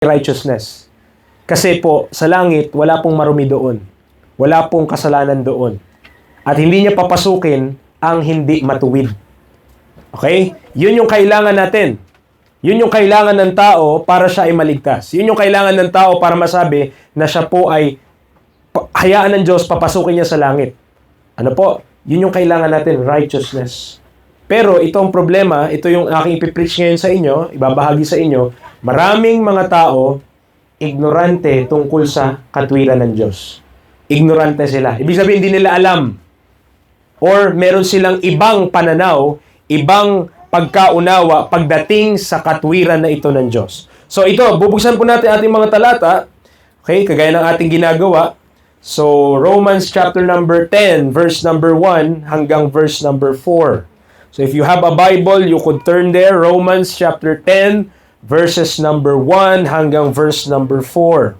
righteousness. Kasi po, sa langit, wala pong marumi doon. Wala pong kasalanan doon. At hindi niya papasukin ang hindi matuwid. Okay? Yun yung kailangan natin. Yun yung kailangan ng tao para siya ay maligtas. Yun yung kailangan ng tao para masabi na siya po ay hayaan ng Diyos, papasukin niya sa langit. Ano po? Yun yung kailangan natin, righteousness. Pero itong problema, ito yung aking ipipreach ngayon sa inyo, ibabahagi sa inyo, maraming mga tao, ignorante tungkol sa katwiran ng Diyos. Ignorante sila. Ibig sabihin, hindi nila alam. Or meron silang ibang pananaw, ibang pagkaunawa pagdating sa katwiran na ito ng Diyos. So ito, bubuksan po natin ating mga talata, okay, kagaya ng ating ginagawa. So Romans chapter number 10, verse number 1 hanggang verse number 4. So if you have a Bible, you could turn there, Romans chapter 10, verses number 1 hanggang verse number 4.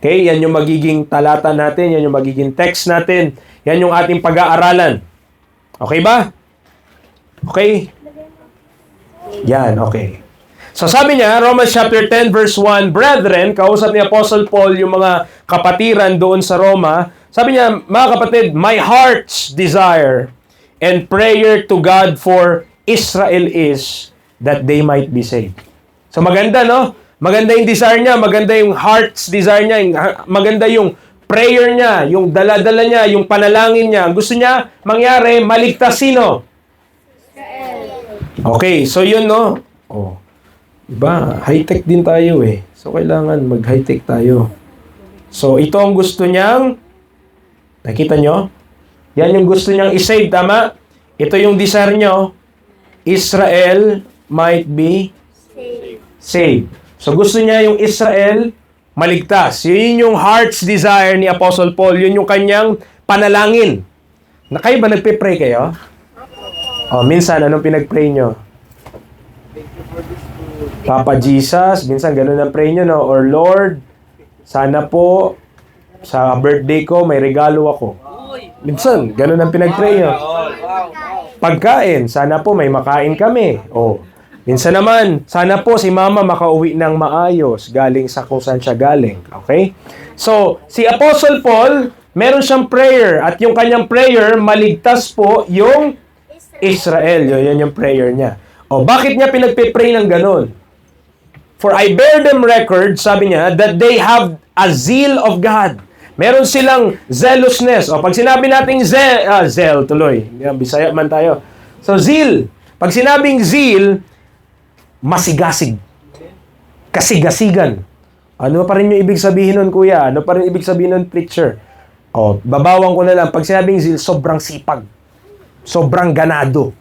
Okay, yan yung magiging talata natin, yan yung magiging text natin, yan yung ating pag-aaralan. Okay ba? Okay? Yan, okay. So sabi niya, Romans chapter 10 verse 1, Brethren, kausap ni Apostle Paul yung mga kapatiran doon sa Roma, sabi niya, mga kapatid, my heart's desire and prayer to God for Israel is that they might be saved. So maganda, no? Maganda yung desire niya, maganda yung heart's desire niya, maganda yung prayer niya, yung dala-dala niya, yung panalangin niya. Gusto niya mangyari, maligtas sino? Okay, so yun, no? Oh. Diba? High-tech din tayo eh. So kailangan mag-high-tech tayo. So ito ang gusto niyang, nakita nyo? Yan yung gusto niyang isave, tama? Ito yung desire niyo, Israel might be saved. So gusto niya yung Israel maligtas. Yun yung heart's desire ni Apostle Paul. Yun yung kanyang panalangin. Na kayo ba nagpe-pray kayo? Oh, minsan anong pinag-pray nyo? Papa Jesus, minsan ganun ang pray nyo, no? Or Lord, sana po sa birthday ko may regalo ako. Minsan, ganun ang pinag-pray nyo. Pagkain, sana po may makain kami. Oh. Minsan naman, sana po si mama makauwi ng maayos galing sa kung saan siya galing. Okay? So, si Apostle Paul, meron siyang prayer at yung kanyang prayer, maligtas po yung Israel. Yun yung prayer niya. O, bakit niya pinagpipray ng ganun? For I bear them record, sabi niya, that they have a zeal of God. Meron silang zealousness. O, pag sinabi nating zeal, tuloy. Bisaya man tayo. So, zeal. Pag sinabing zeal, masigasig. Kasigasigan. Ano pa rin yung ibig sabihin nun, kuya? Ano pa rin ibig sabihin nun, preacher? O, babawang ko na lang. Pag sinabing zeal, sobrang sipag. Sobrang ganado.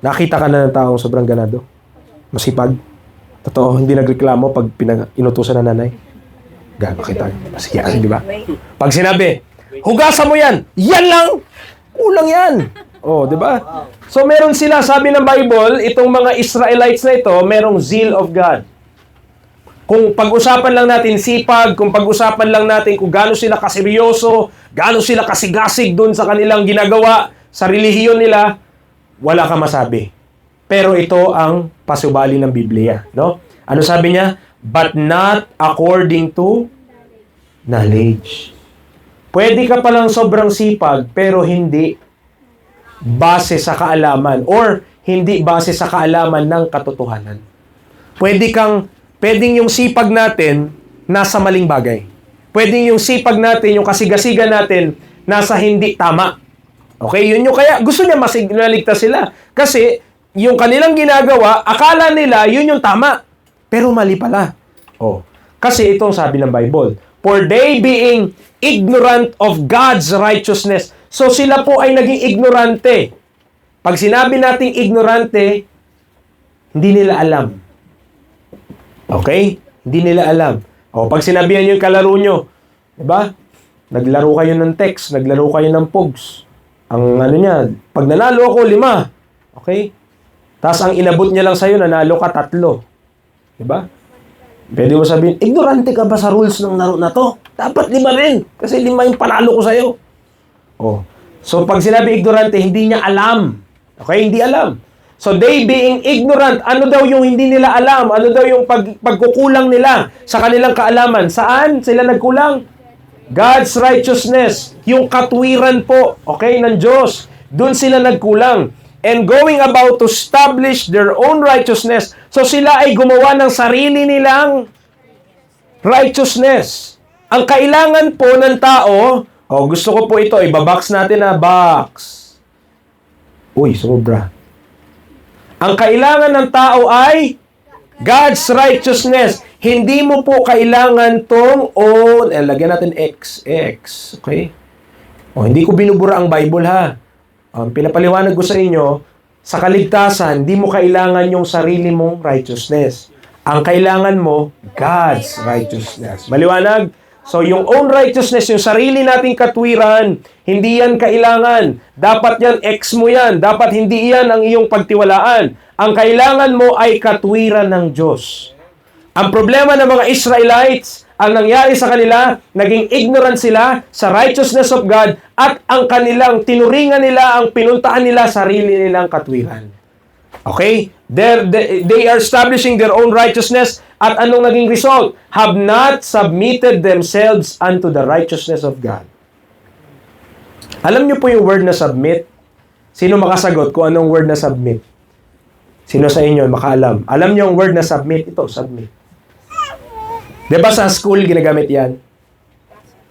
Nakita ka na ng taong sobrang ganado? Masipag? Totoo, hindi nagreklamo pag inutusan na nanay? Gano'n kita. Sige, di ba? Pag sinabi, hugasan mo yan! Yan lang! Kulang yan! Oh, di ba? So, meron sila, sabi ng Bible, itong mga Israelites na ito, merong zeal of God. Kung pag-usapan lang natin sipag, kung pag-usapan lang natin kung gaano sila kaseryoso, gaano sila kasigasig dun sa kanilang ginagawa, sa relihiyon nila, wala ka masabi. Pero ito ang pasubali ng Biblia, no? Ano sabi niya? But not according to knowledge. Pwede ka palang sobrang sipag, pero hindi base sa kaalaman or hindi base sa kaalaman ng katotohanan. Pwedeng yung sipag natin nasa maling bagay. Pwedeng yung sipag natin, yung kasigasigan natin nasa hindi tama. Okay, yun yung kaya gusto niya maligtas sila. Kasi yung kanilang ginagawa, akala nila yun yung tama. Pero mali pala. Oh, kasi itong sabi ng Bible, for they being ignorant of God's righteousness. So sila po ay naging ignorante. Pag sinabi nating ignorante, hindi nila alam. Okay? Hindi nila alam. O, pag sinabihan nyo yung kalaro nyo, diba? Naglaro kayo ng text, naglaro kayo ng pogs. Ang ano niya, pag nanalo ako, 5. Okay? Tapos ang inabot niya lang sa'yo, nanalo ka 3. Diba? Pwede mo sabihin, ignorante ka ba sa rules ng laro na to? Dapat 5 rin. Kasi 5 yung panalo ko sa'yo. Oh. So, pag sinabi ignorante, hindi niya alam. Okay? Hindi alam. So they being ignorant, ano daw yung hindi nila alam? Ano daw yung pagkukulang nila sa kanilang kaalaman? Saan sila nagkulang? God's righteousness, yung katwiran po, okay, ng Diyos. Doon sila nagkulang. And going about to establish their own righteousness. So sila ay gumawa ng sarili nilang righteousness. Ang kailangan po ng tao, gusto ko po ito, ibabox natin na box. Uy, sobra. Ang kailangan ng tao ay God's righteousness. Hindi mo po kailangan tong lagyan natin X. Okay? Hindi ko binubura ang Bible ha. Pinapaliwanag ko sa inyo, sa kaligtasan, hindi mo kailangan yung sarili mong righteousness. Ang kailangan mo, God's righteousness. Maliwanag? So, yung own righteousness, yung sarili nating katwiran, hindi yan kailangan. Dapat yan, X mo yan. Dapat hindi yan ang iyong pagtiwalaan. Ang kailangan mo ay katwiran ng Diyos. Ang problema ng mga Israelites, ang nangyari sa kanila, naging ignorant sila sa righteousness of God at ang kanilang tinuringan nila, ang pinuntahan nila, sarili nilang katwiran. Okay? They are establishing their own righteousness at anong naging result? Have not submitted themselves unto the righteousness of God. Alam niyo po yung word na submit? Sino makasagot kung anong word na submit? Sino sa inyo makaalam? Alam niyo yung word na submit? Ito, submit. Diba sa school ginagamit yan?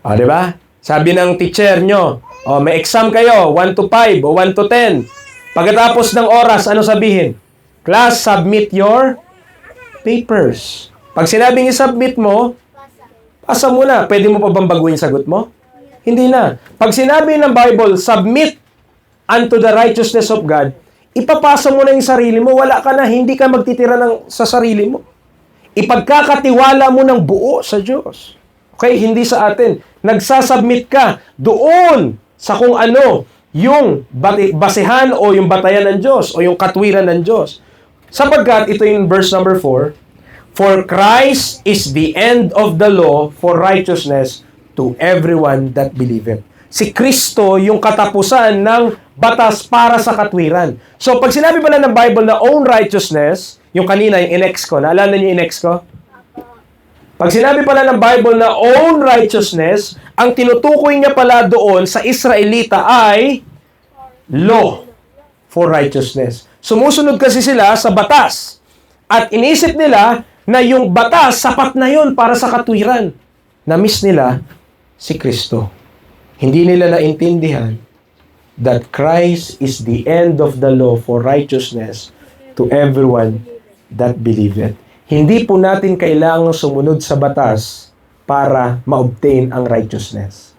Diba? Sabi ng teacher nyo, may exam kayo, 1 to 5 o 1 to 10. Pagkatapos ng oras, ano sabihin? Class, submit your papers. Pag sinabing i-submit mo, pasa mo na. Pwede mo pa bang baguhin sagot mo? Hindi na. Pag sinabi ng Bible, submit unto the righteousness of God, ipapasa mo na yung sarili mo, wala ka na, hindi ka magtitira sa sarili mo. Ipagkakatiwala mo ng buo sa Diyos. Okay? Hindi sa atin. Nagsasubmit ka doon sa kung ano yung basehan o yung batayan ng Diyos o yung katwiran ng Diyos. Sapagkat, ito yung verse number 4, for Christ is the end of the law for righteousness to everyone that believeth. Si Kristo yung katapusan ng batas para sa katwiran. So, pag sinabi pala ng Bible na own righteousness, yung kanina, yung inex ko, naalala niyo yung inex ko? Pag sinabi pala ng Bible na own righteousness, ang tinutukoy niya pala doon sa Israelita ay law for righteousness. Sumusunod kasi sila sa batas. At inisip nila na yung batas, sapat na yun para sa katwiran. Na-miss nila si Kristo. Hindi nila naintindihan that Christ is the end of the law for righteousness to everyone that believeth. Hindi po natin kailangang sumunod sa batas para ma-obtain ang righteousness.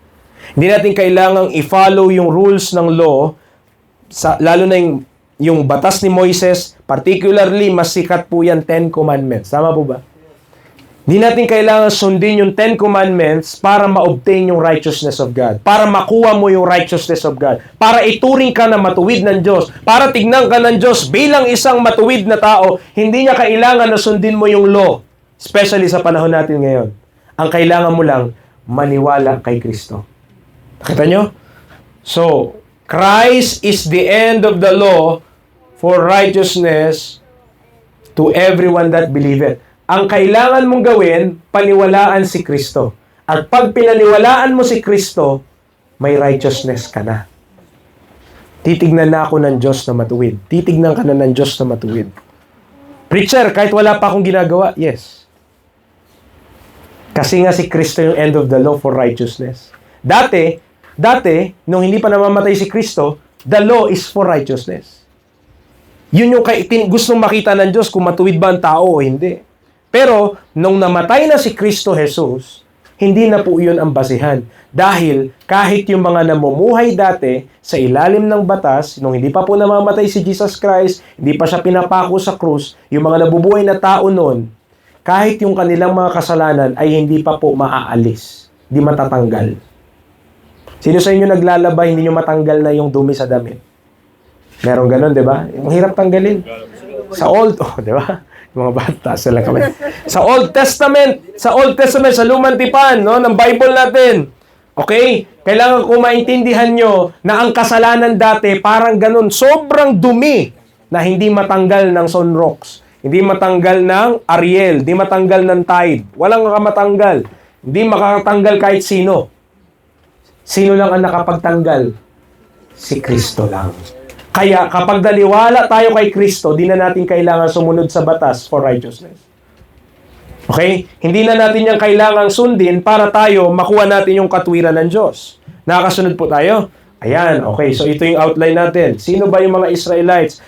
Hindi natin kailangang i-follow yung rules ng law, lalo na yung batas ni Moises, particularly mas sikat po yan 10 Commandments. Tama po ba? Hindi natin kailangan sundin yung 10 Commandments para ma-obtain yung righteousness of God. Para makuha mo yung righteousness of God. Para ituring ka na matuwid ng Diyos. Para tignan ka ng Diyos bilang isang matuwid na tao. Hindi niya kailangan na sundin mo yung law. Especially sa panahon natin ngayon. Ang kailangan mo lang, maniwala kay Kristo. Nakita nyo? So, Christ is the end of the law for righteousness to everyone that believeth. Ang kailangan mong gawin, paniwalaan si Kristo. At pag pinaniwalaan mo si Kristo, may righteousness ka na. Titignan na ako ng Diyos na matuwid. Titignan ka na ng Diyos na matuwid. Preacher, kahit wala pa akong ginagawa, yes. Kasi nga si Kristo yung end of the law for righteousness. Dati, nung hindi pa namamatay si Kristo, the law is for righteousness. Yun yung gustong makita ng Diyos kung matuwid ba ang tao o hindi. Pero, nung namatay na si Kristo Jesus, hindi na po yun ang basihan. Dahil, kahit yung mga namumuhay dati sa ilalim ng batas, nung hindi pa po namamatay si Jesus Christ, hindi pa siya pinapako sa krus, yung mga nabubuhay na tao noon, kahit yung kanilang mga kasalanan ay hindi pa po maaalis. Hindi matatanggal. Sino sa inyo naglalaba, hindi nyo matanggal na yung dumi sa damit? Meron ganun, di ba? Yung hirap tanggalin. Sa old, di ba? Mga bata sila kami. Sa Old Testament, sa Lumang Tipan, no, ng Bible natin. Okay? Kailangan ko maintindihan nyo na ang kasalanan dati parang ganun, sobrang dumi. na hindi matanggal ng sunrocks, hindi matanggal ng Ariel, hindi matanggal ng Tide. Walang matanggal. Hindi makakatanggal kahit sino. Sino lang ang nakapagtanggal? Si Kristo lang. Kaya kapag naliwala tayo kay Kristo, di na natin kailangan sumunod sa batas for righteousness. Okay? Hindi na natin yung kailangang sundin para tayo makuha natin yung katwiran ng Diyos. Nakakasunod po tayo? Ayan, okay. So ito yung outline natin. Sino ba yung mga Israelites?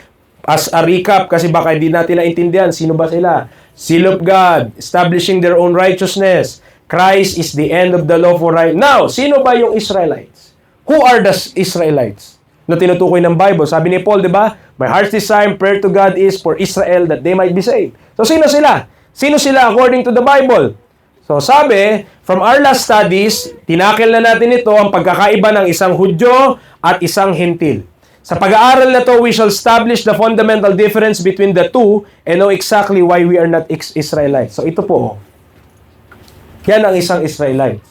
As a recap, kasi baka hindi natin naintindihan, sino ba sila? Seal of God, establishing their own righteousness. Christ is the end of the law for right. Now, sino ba yung Israelites? Who are the Israelites? Na tinutukoy ng Bible. Sabi ni Paul, di ba? My heart's desire, prayer to God is for Israel that they might be saved. So, sino sila? Sino sila according to the Bible? So, sabi, from our last studies, tinakil na natin ito ang pagkakaiba ng isang Hudyo at isang Hentil. Sa pag-aaral na to, we shall establish the fundamental difference between the two and know exactly why we are not Israelites. So, ito po. Yan ang isang Israelite.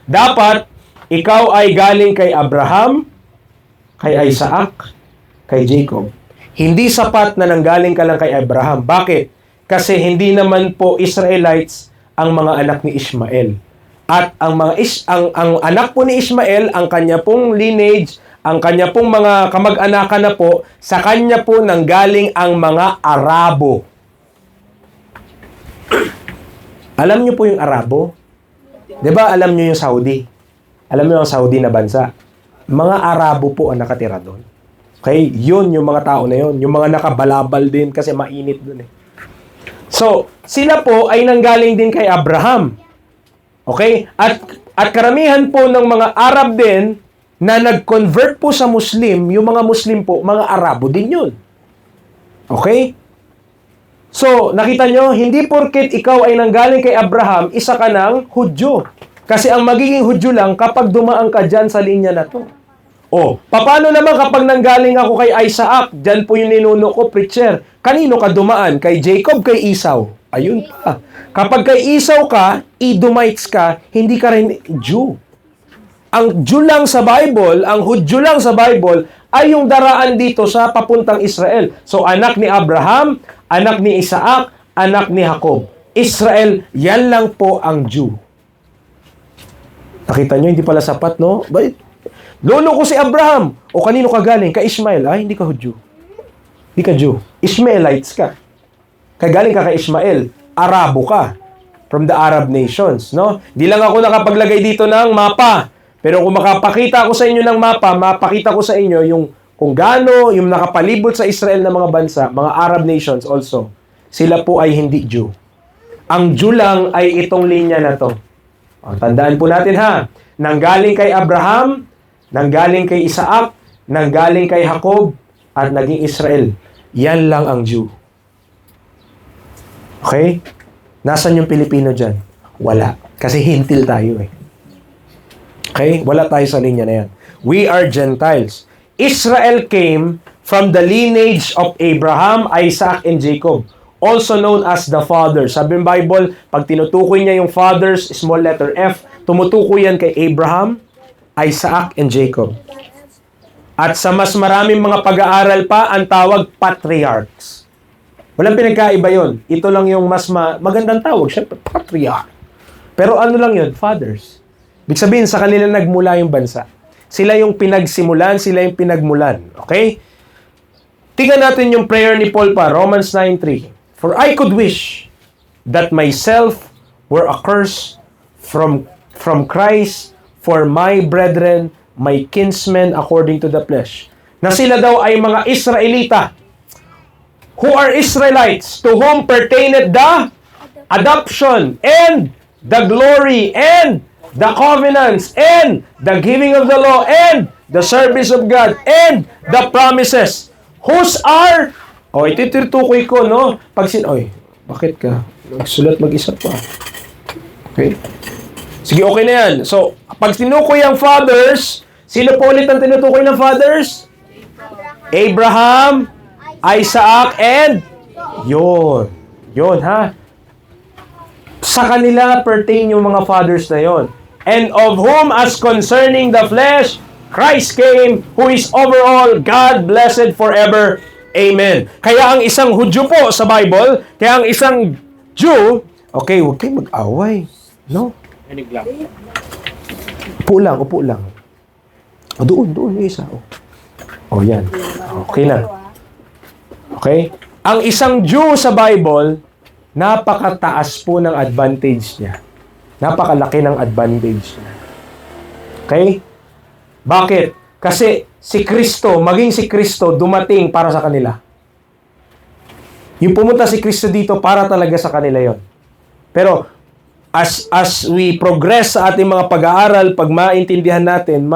Dapat, ikaw ay galing kay Abraham, kay Isaac, kay Jacob. Hindi sapat na nanggaling ka lang kay Abraham. Bakit? Kasi hindi naman po Israelites ang mga anak ni Ishmael. At ang ang anak po ni Ishmael, ang kanya pong lineage, ang kanya pong mga kamag-anakan na po, sa kanya po nanggaling ang mga Arabo. Alam niyo po yung Arabo? 'Di ba alam niyo yung Saudi? Alam niyo ang Saudi na bansa? Mga Arabo po ang nakatira doon. Okay? Yun, yung mga tao na yun. Yung mga nakabalabal din kasi mainit doon eh. So, sila po ay nanggaling din kay Abraham. Okay? At karamihan po ng mga Arab din na nag-convert po sa Muslim, yung mga Muslim po, mga Arabo din yun. Okay? So, nakita nyo, hindi porket ikaw ay nanggaling kay Abraham, isa ka ng Hudyo. Kasi ang magiging Hudyo lang kapag dumaan ka dyan sa linya na to. O, paano naman kapag nanggaling ako kay Isaac? Dyan po yung ninuno ko, preacher. Kanino ka dumaan? Kay Jacob, kay Esau? Ayun pa. Kapag kay Esau ka, Edomites ka, hindi ka rin Jew. Ang Jew lang sa Bible, ang Hudyo lang sa Bible, ay yung daraan dito sa papuntang Israel. So, anak ni Abraham, anak ni Isaac, anak ni Jacob. Israel, yan lang po ang Jew. Nakita nyo, hindi pala sapat, no? Lolo ko si Abraham. O kanino ka galing? Kay Ishmael. Ay, hindi ka Hudyo. Hindi ka Jew. Ishmaelites ka. Kaya galing ka kay Ishmael. Arabo ka. From the Arab nations, no? Hindi lang ako nakapaglagay dito ng mapa. Pero kung makapakita ako sa inyo ng mapa, mapakita ko sa inyo yung kung gaano yung nakapalibot sa Israel na mga bansa, mga Arab nations also. Sila po ay hindi Jew. Ang Jew lang ay itong linya na to. O, tandaan po natin ha. Nanggaling kay Abraham, nanggaling kay Isaac, nanggaling kay Jacob, at naging Israel. Yan lang ang Jew. Okay? Nasaan yung Pilipino dyan? Wala. Kasi hintil tayo eh. Okay? Wala tayo sa linya na yan. We are Gentiles. Israel came from the lineage of Abraham, Isaac, and Jacob. Also known as the fathers. Sabi ng Bible, pag tinutukoy niya yung fathers, small letter F, tumutukoy yan kay Abraham, Isaac, and Jacob. At sa mas maraming mga pag-aaral pa, ang tawag patriarchs. Walang pinagkaiba yon. Ito lang yung mas magandang tawag. Siyempre, patriarch. Pero ano lang yun? Fathers. Ibig sabihin, sa kanila nagmula yung bansa. Sila yung pinagsimulan, sila yung pinagmulan. Okay? Tingnan natin yung prayer ni Paul pa, Romans 9:3. For I could wish that myself were accursed from Christ for my brethren, my kinsmen according to the flesh. Na sila daw ay mga Israelita. Who are Israelites? To whom pertaineth the adoption and the glory and the covenants and the giving of the law and the service of God and the promises. Whose are... ito tinutukoy ko, no? Bakit ka? Magsulat mag-isa pa. Okay? Sige, okay na yan. So, pag tinukoy ang fathers, sino po ulit ang tinutukoy ng fathers? Abraham, Isaac, and yun. Yun, ha? Sa kanila pertain yung mga fathers na yon. And of whom as concerning the flesh, Christ came, who is over all, God blessed forever. Amen. Kaya ang isang Hudyo po sa Bible, kaya ang isang Jew, okay, huwag kayong mag-away. No? Upo lang. O, doon, yung isa. O, yan. Okay lang. Okay? Ang isang Jew sa Bible, napakataas po ng advantage niya. Napakalaki ng advantage niya. Okay? Bakit? Kasi si Kristo, maging si Kristo, dumating para sa kanila. Yung pumunta si Kristo dito, para talaga sa kanila yon. Pero, as we progress sa ating mga pag-aaral, pag maintindihan natin,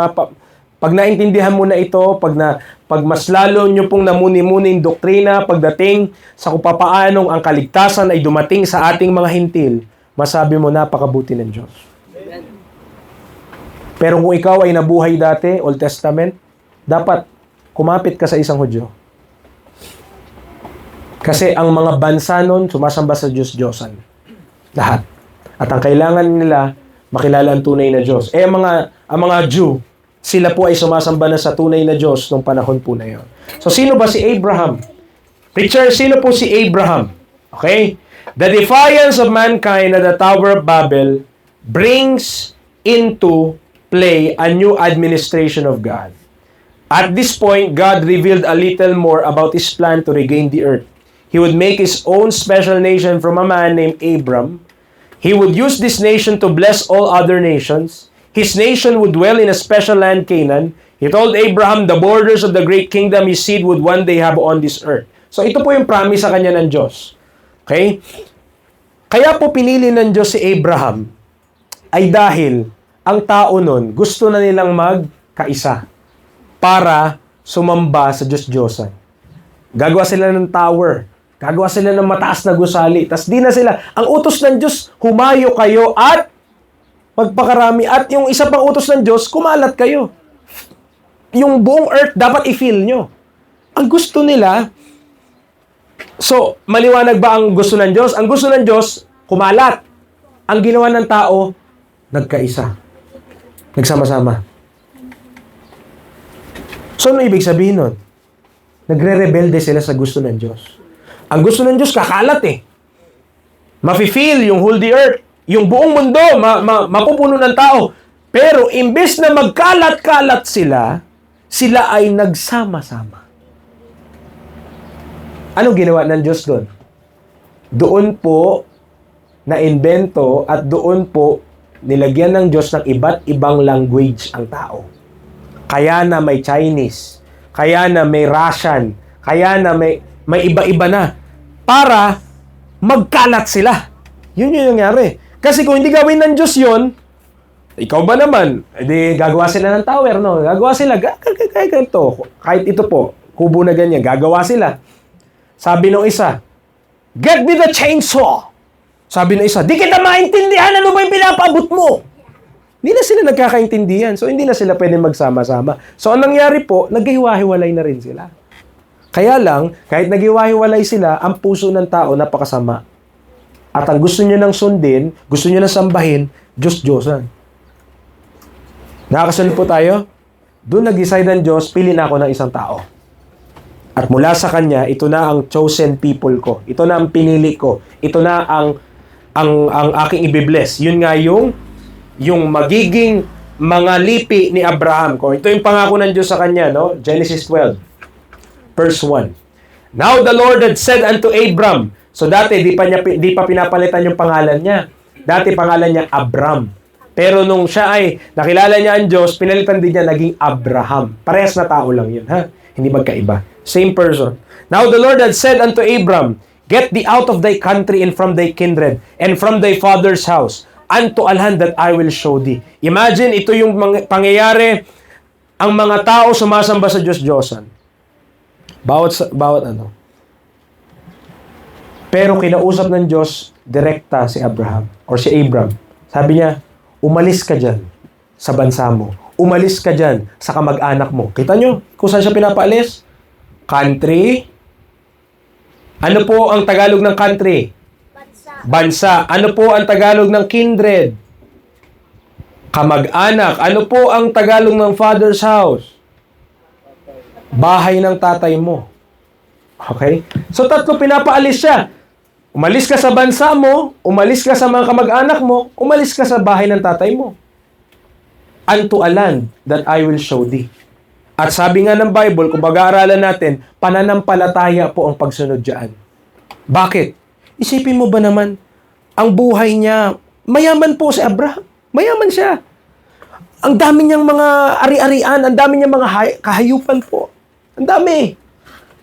pag naintindihan mo na ito, pag mas lalo nyo pong namuni-muni yung doktrina, pagdating sa kung papaanong ang kaligtasan ay dumating sa ating mga hintil, masabi mo, napakabuti ng Diyos. Pero kung ikaw ay nabuhay dati, Old Testament, dapat kumapit ka sa isang Hudyo. Kasi ang mga bansa nun, sumasamba sa Diyos-Diyosan. Lahat. At ang kailangan nila, makilala ang tunay na Diyos. Ang mga Jew, sila po ay sumasamba na sa tunay na Diyos nung panahon po na yun. So, sino ba si Abraham? Preacher, sino po si Abraham? Okay? The defiance of mankind at the Tower of Babel brings into play a new administration of God. At this point, God revealed a little more about His plan to regain the earth. He would make His own special nation from a man named Abram. He would use this nation to bless all other nations. His nation would dwell in a special land, Canaan. He told Abraham the borders of the great kingdom his seed would one day have on this earth. So ito po yung promise sa kanya ng Diyos. Okay? Kaya po pinili ng Diyos si Abraham ay dahil ang tao nun gusto na nilang magkaisa para sumamba sa Diyos-Diyosan. Gagawa sila ng tower. Gagawa sila ng mataas na gusali. Tas di na sila. Ang utos ng Diyos, humayo kayo at magpakarami. At yung isa pang utos ng Diyos, kumalat kayo. Yung buong earth, dapat i-fill nyo. Ang gusto nila, so, maliwanag ba ang gusto ng Diyos? Ang gusto ng Diyos, kumalat. Ang ginawa ng tao, nagkaisa. Nagsama-sama. So, ano ibig sabihin nun? Nagre-rebelde sila sa gusto ng Diyos. Ang gusto ng Diyos, kakalat eh. Mafe-feel yung whole the earth. Yung buong mundo, mapupuno ng tao. Pero, imbes na magkalat-kalat sila, sila ay nagsama-sama. Ano ginawa ng Diyos doon? Doon po na-invento at doon po nilagyan ng Diyos ng iba't ibang language ang tao. Kaya na may Chinese, kaya na may Russian, kaya na may iba-iba na. Para magkalat sila. Yun yung nangyari. Kasi kung hindi gawin ng Diyos yun, ikaw ba naman? Edi gagawa sila ng tower, no? Gagawa sila, kahit ito po, kubo na ganyan, gagawa sila. Sabi ng isa, get me the chainsaw. Sabi ng isa, di kita maintindihan, ano ba yung pinapaabot mo? Hindi na sila nagkakaintindihan. So, hindi na sila pwede magsama-sama. So, ang nangyari po, naghiwa-hiwalay na rin sila. Kaya lang, kahit naghiwa-hiwalay sila, ang puso ng tao napakasama. At ang gusto niya nang sundin, gusto niya nang sambahin, Diyos-Diyosan. Nakakasunod po tayo? Doon nag-decide ng Diyos, pili na ako ng isang tao. At mula sa Kanya, ito na ang chosen people ko. Ito na ang pinili ko. Ito na ang aking ibibless. Yun nga yung magiging mga lipi ni Abraham ko. Ito yung pangako ng Diyos sa kanya, no? Genesis 12, verse 1. Now the Lord had said unto Abram, so dati di pa pinapalitan yung pangalan niya. Dati pangalan niya Abram. Pero nung siya ay nakilala niya ang Diyos, pinalitan din niya naging Abraham. Parehas na tao lang yun, ha? Hindi magkaiba. Same person. Now the Lord had said unto Abram, get thee out of thy country and from thy kindred and from thy father's house unto a land that I will show thee. Imagine, ito yung pangyayari, ang mga tao sumasamba sa Diyos-Diyosan. Bawat ano. Pero kinausap ng Diyos, direkta si Abraham, or si Abram. Sabi niya, umalis ka dyan sa bansa mo. Umalis ka dyan sa kamag-anak mo. Kita nyo kung saan siya pinapaalis? Country. Ano po ang Tagalog ng country? Bansa. Ano po ang Tagalog ng kindred? Kamag-anak. Ano po ang Tagalog ng father's house? Bahay ng tatay mo. Okay? So, tatlo pinapaalis siya. Umalis ka sa bansa mo, umalis ka sa mga kamag-anak mo, umalis ka sa bahay ng tatay mo. Unto a land that I will show thee. At sabi nga ng Bible, kung pag-aaralan natin, pananampalataya po ang pagsunod diyan. Bakit? Isipin mo ba naman, ang buhay niya, mayaman po si Abraham. Mayaman siya. Ang dami niyang mga ari-arian, ang dami niyang mga kahayupan po. Ang dami.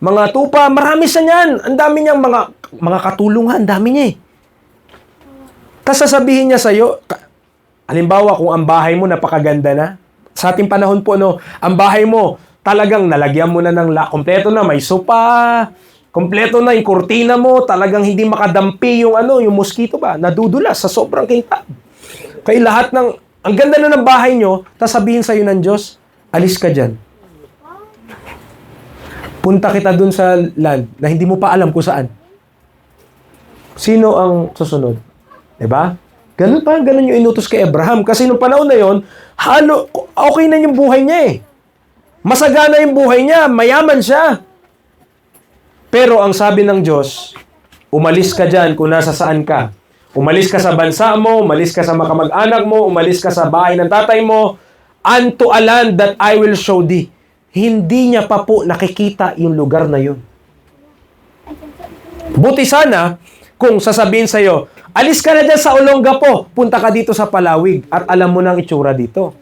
Mga tupa, marami sa niyan. Ang dami niyang mga katulungan, ang dami niya eh. Tapos sasabihin niya sa'yo, halimbawa kung ang bahay mo napakaganda na, sa ating panahon po, no, ang bahay mo, talagang nalagyan mo na ng kompleto na, may sopa, kompleto na yung kurtina mo, talagang hindi makadampi yung yung mosquito ba, nadudulas sa sobrang kintab. Kaya lahat ang ganda na ng bahay nyo, tapos sabihin sa'yo ng Diyos, alis ka dyan. Punta kita dun sa land na hindi mo pa alam kung saan. Sino ang susunod? Diba? Ganun yung inutos kay Abraham. Kasi nung panahon na yon, okay na yung buhay niya eh. Masagana yung buhay niya, mayaman siya. Pero ang sabi ng Diyos, umalis ka dyan kung nasa saan ka. Umalis ka sa bansa mo, umalis ka sa mga kamag-anak mo, umalis ka sa bahay ng tatay mo, unto a land that I will show thee. Hindi niya pa po nakikita yung lugar na yun. Buti sana kung sasabihin sa'yo, alis ka na dyan sa Olongapo, punta ka dito sa Palawig at alam mo nang itsura dito.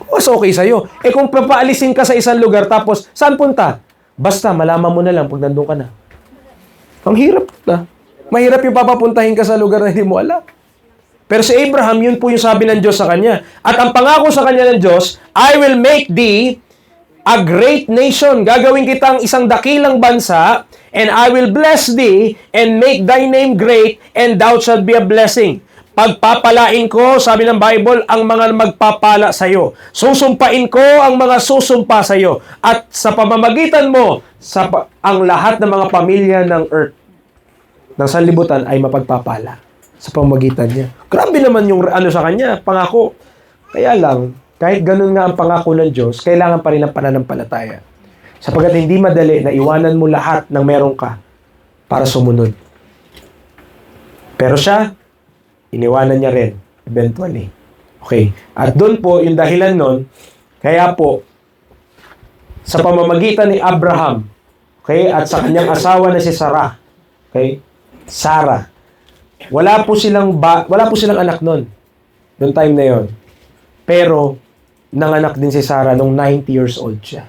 Mas okay sa'yo. Kung papaalisin ka sa isang lugar tapos, saan punta? Basta, malaman mo na lang pag nandun ka na. Ang hirap na. Mahirap yung papapuntahin ka sa lugar na hindi mo alam. Pero si Abraham, yun po yung sabi ng Diyos sa kanya. At ang pangako sa kanya ng Diyos, I will make thee a great nation. Gagawin kitang isang dakilang bansa, and I will bless thee, and make thy name great, and thou shalt be a blessing. Pagpapalain ko, sabi ng Bible, ang mga magpapala sa iyo. Susumpain ko ang mga susumpa sa iyo. At sa pamamagitan mo, ang lahat ng mga pamilya ng earth, ng sanlibutan, ay mapagpapala sa pamamagitan niya. Grabe naman yung sa kanya, pangako. Kaya lang, kahit ganun nga ang pangako ng Diyos, kailangan pa rin ng pananampalataya. Sapagkat hindi madali na iwanan mo lahat ng meron ka para sumunod. Pero siya, iniwanan niya rin, eventually. Okay. At doon po, yung dahilan nun, kaya po, sa pamamagitan ni Abraham, okay, at sa kanyang asawa na si Sarah, okay, Sarah, wala po silang anak nun, noong time na yon. Pero, nanganak din si Sarah nung 90 years old siya.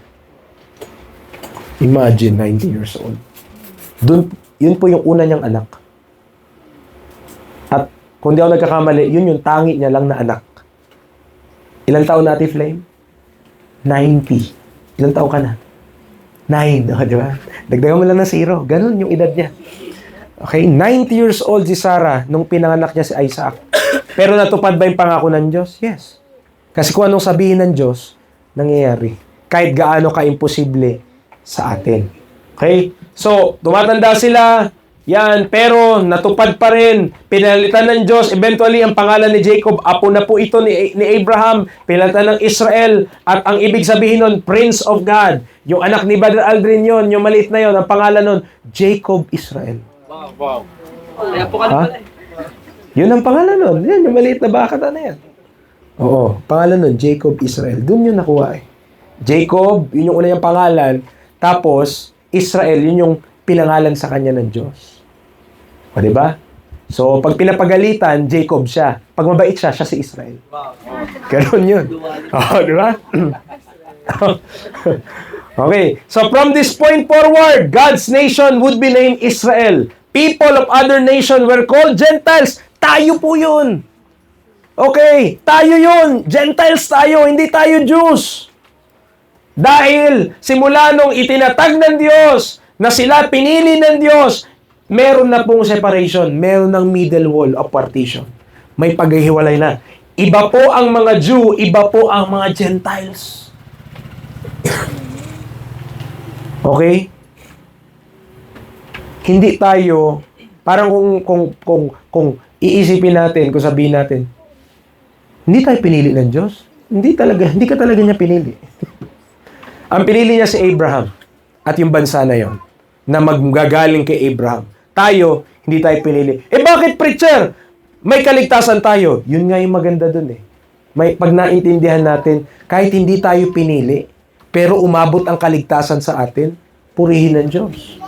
Imagine, 90 years old. Yun po yung una niyang anak. At kung di ako nagkakamali, yun yung tangi niya lang na anak. Ilang taon na, Ate Flame? 90. Ilang taon ka na? 9. Oh, di ba? Dagdagan mo lang ng 0. Ganun yung edad niya. Okay? 90 years old si Sarah nung pinanganak niya si Isaac. Pero natupad ba yung pangako ng Diyos? Yes. Kasi kung anong sabihin ng Diyos, nangyayari. Kahit gaano ka-imposible sa atin. Okay? So, tumatanda sila, yan, pero natupad pa rin. Pinalitan ng Diyos, eventually, ang pangalan ni Jacob, apo na po ito ni Abraham, pinalitan ng Israel, at ang ibig sabihin nun, Prince of God. Yung anak ni Brother Aldrin yon, yung maliit na yon, ang pangalan nun, Jacob Israel. Wow. Kaya po ka na pala eh. Yun ang pangalan nun. Yan, yung maliit na baka na yan. Oo, pangalan nun, Jacob Israel. Doon yun nakuha eh. Jacob, yun yung una niyang pangalan. Tapos, Israel, yun yung pinangalan sa kanya ng Diyos. O, diba? So, pag pinapagalitan, Jacob siya. Pag mabait siya, siya si Israel. Ganun yun. O, diba? Okay. So, from this point forward, God's nation would be named Israel. People of other nation were called Gentiles. Tayo po yun. Okay, tayo yun. Gentiles tayo, hindi tayo Jews. Dahil simula nung itinatag ng Diyos na sila pinili ng Diyos, meron na pong separation, meron ng middle wall of partition. May paghihiwalay na. Iba po ang mga Jew, iba po ang mga Gentiles. Okay? Hindi tayo, parang kung iisipin natin, kung sabihin natin, hindi tayo pinili ng Diyos. Hindi ka talaga niya pinili. Ang pinili niya si Abraham at yung bansa na yon. na maggagaling kay Abraham. Tayo, hindi tayo pinili. Bakit, preacher? May kaligtasan tayo. Yun nga yung maganda dun eh. Pag naintindihan natin, kahit hindi tayo pinili, pero umabot ang kaligtasan sa atin, purihin ng Diyos.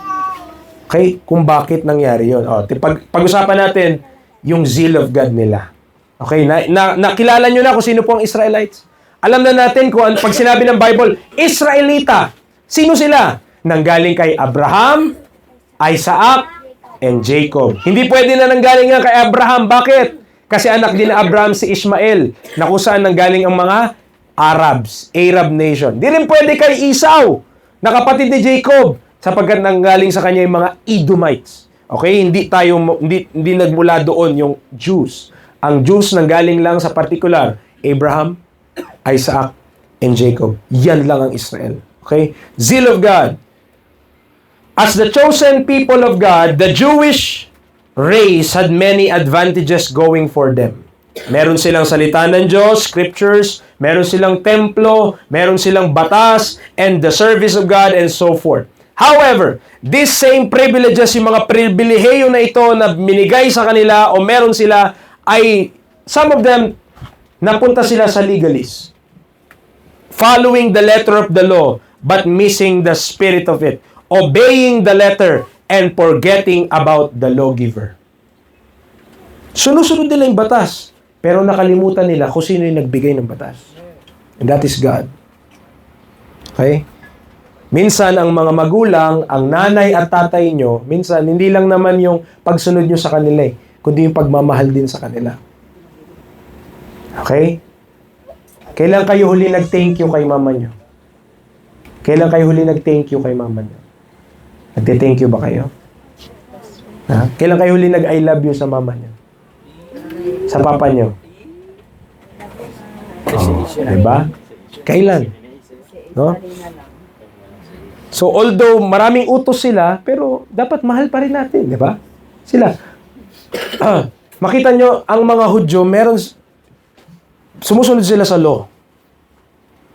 Okay? Kung bakit nangyari yun. Pag-usapan natin yung zeal of God nila. Okay? Nakilala nyo na kung sino po ang Israelites. Alam na natin kung pag sinabi ng Bible, Israelita. Sino sila? Nanggaling kay Abraham, Isaac, and Jacob. Hindi pwede na nanggaling nga kay Abraham. Bakit? Kasi anak din ni Abraham si Ishmael, na kung saan nanggaling ang mga Arab nation. Di rin pwede kay Esau, na kapatid ni Jacob, sapagkat nanggaling sa kanya yung mga Edomites. Okay? Hindi nagmula doon yung Jews. Ang Jews nanggaling lang sa particular, Abraham, Isaac, and Jacob. Yan lang ang Israel. Okay? Zeal of God. As the chosen people of God, the Jewish race had many advantages going for them. Meron silang salita ng Diyos, scriptures, meron silang templo, meron silang batas, and the service of God, and so forth. However, these same privileges, yung mga pribilehiyo na ito na minigay sa kanila o meron sila, ay some of them, napunta sila sa legalists. Following the letter of the law, but missing the spirit of it. Obeying the letter and forgetting about the lawgiver. Sunod-sunod nila yung batas, pero nakalimutan nila kung sino yung nagbigay ng batas. And that is God. Okay? Minsan, ang mga magulang, ang nanay at tatay nyo, minsan, hindi lang naman yung pagsunod nyo sa kanila kundi yung pagmamahal din sa kanila. Okay? Kailan kayo huli nag-thank you kay mama nyo? Kailan kayo huli nag-thank you kay mama nyo? Nagte-thank you ba kayo? Kailan kayo huli nag-I love you sa mama nyo? Sa papa nyo? Diba? Kailan? No? So, although maraming utos sila, pero dapat mahal pa rin natin, di ba? Sila. Makita nyo, ang mga Hudyo, sumusunod sila sa law.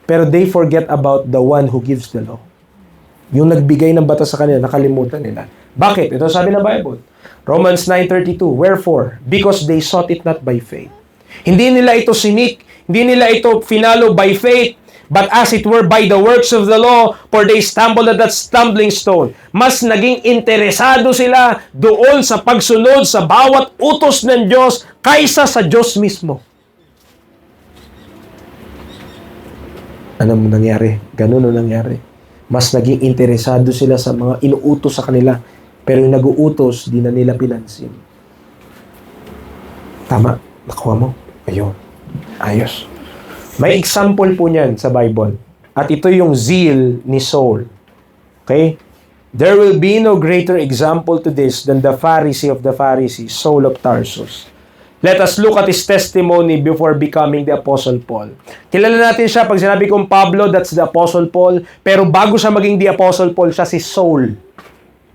Pero they forget about the one who gives the law. Yung nagbigay ng batas sa kanila, nakalimutan nila. Bakit? Ito sabi ng Bible. Romans 9:32, wherefore? Because they sought it not by faith. Hindi nila ito sinik, hindi nila ito finalo by faith, but as it were by the works of the law, for they stumbled at that stumbling stone. Mas naging interesado sila doon sa pagsunod sa bawat utos ng Diyos kaysa sa Diyos mismo. Ano mo nangyari? Ganun ang nangyari. Mas naging interesado sila sa mga inuutos sa kanila. Pero yung nag-uutos, di na nila pinansin. Tama. Nakuha mo. Ayun. Ayos. May example po niyan sa Bible. At ito yung zeal ni Saul. Okay? There will be no greater example to this than the Pharisee of the Pharisees, Saul of Tarsus. Let us look at his testimony before becoming the Apostle Paul. Kilala natin siya, pag sinabi kong Pablo, that's the Apostle Paul. Pero bago siya maging the Apostle Paul, siya si Saul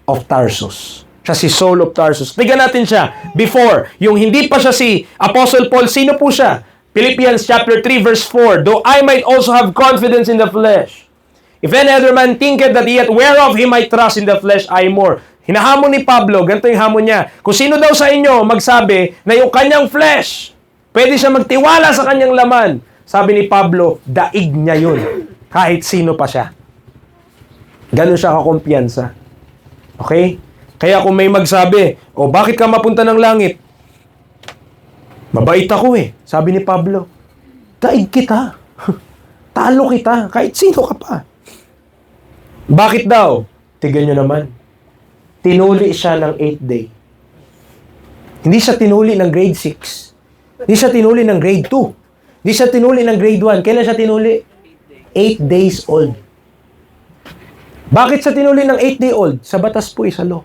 of Tarsus. Siya si Saul of Tarsus. Tignan natin siya. Before, yung hindi pa siya si Apostle Paul, sino po siya? Philippians chapter 3 verse 4, though I might also have confidence in the flesh. If any other man thinketh that he hath whereof he might trust in the flesh, I more. Hinahamon ni Pablo, ganito yung hamon niya. Kung sino daw sa inyo magsabi na yung kanyang flesh, pwede siya magtiwala sa kanyang laman. Sabi ni Pablo, daig niya yun. Kahit sino pa siya. Ganun siya kakumpiyansa. Okay? Kaya kung may magsabi, bakit ka mapunta ng langit? Mabait ako Sabi ni Pablo, daig kita. Talo kita. Kahit sino ka pa. Bakit daw? Tignan nyo naman. Tinuli siya ng 8th day. Hindi siya tinuli ng grade 6. Hindi siya tinuli ng grade 2. Hindi siya tinuli ng grade 1. Kailan siya tinuli? 8 days old. Bakit siya tinuli ng 8 day old? Sa batas po sa law.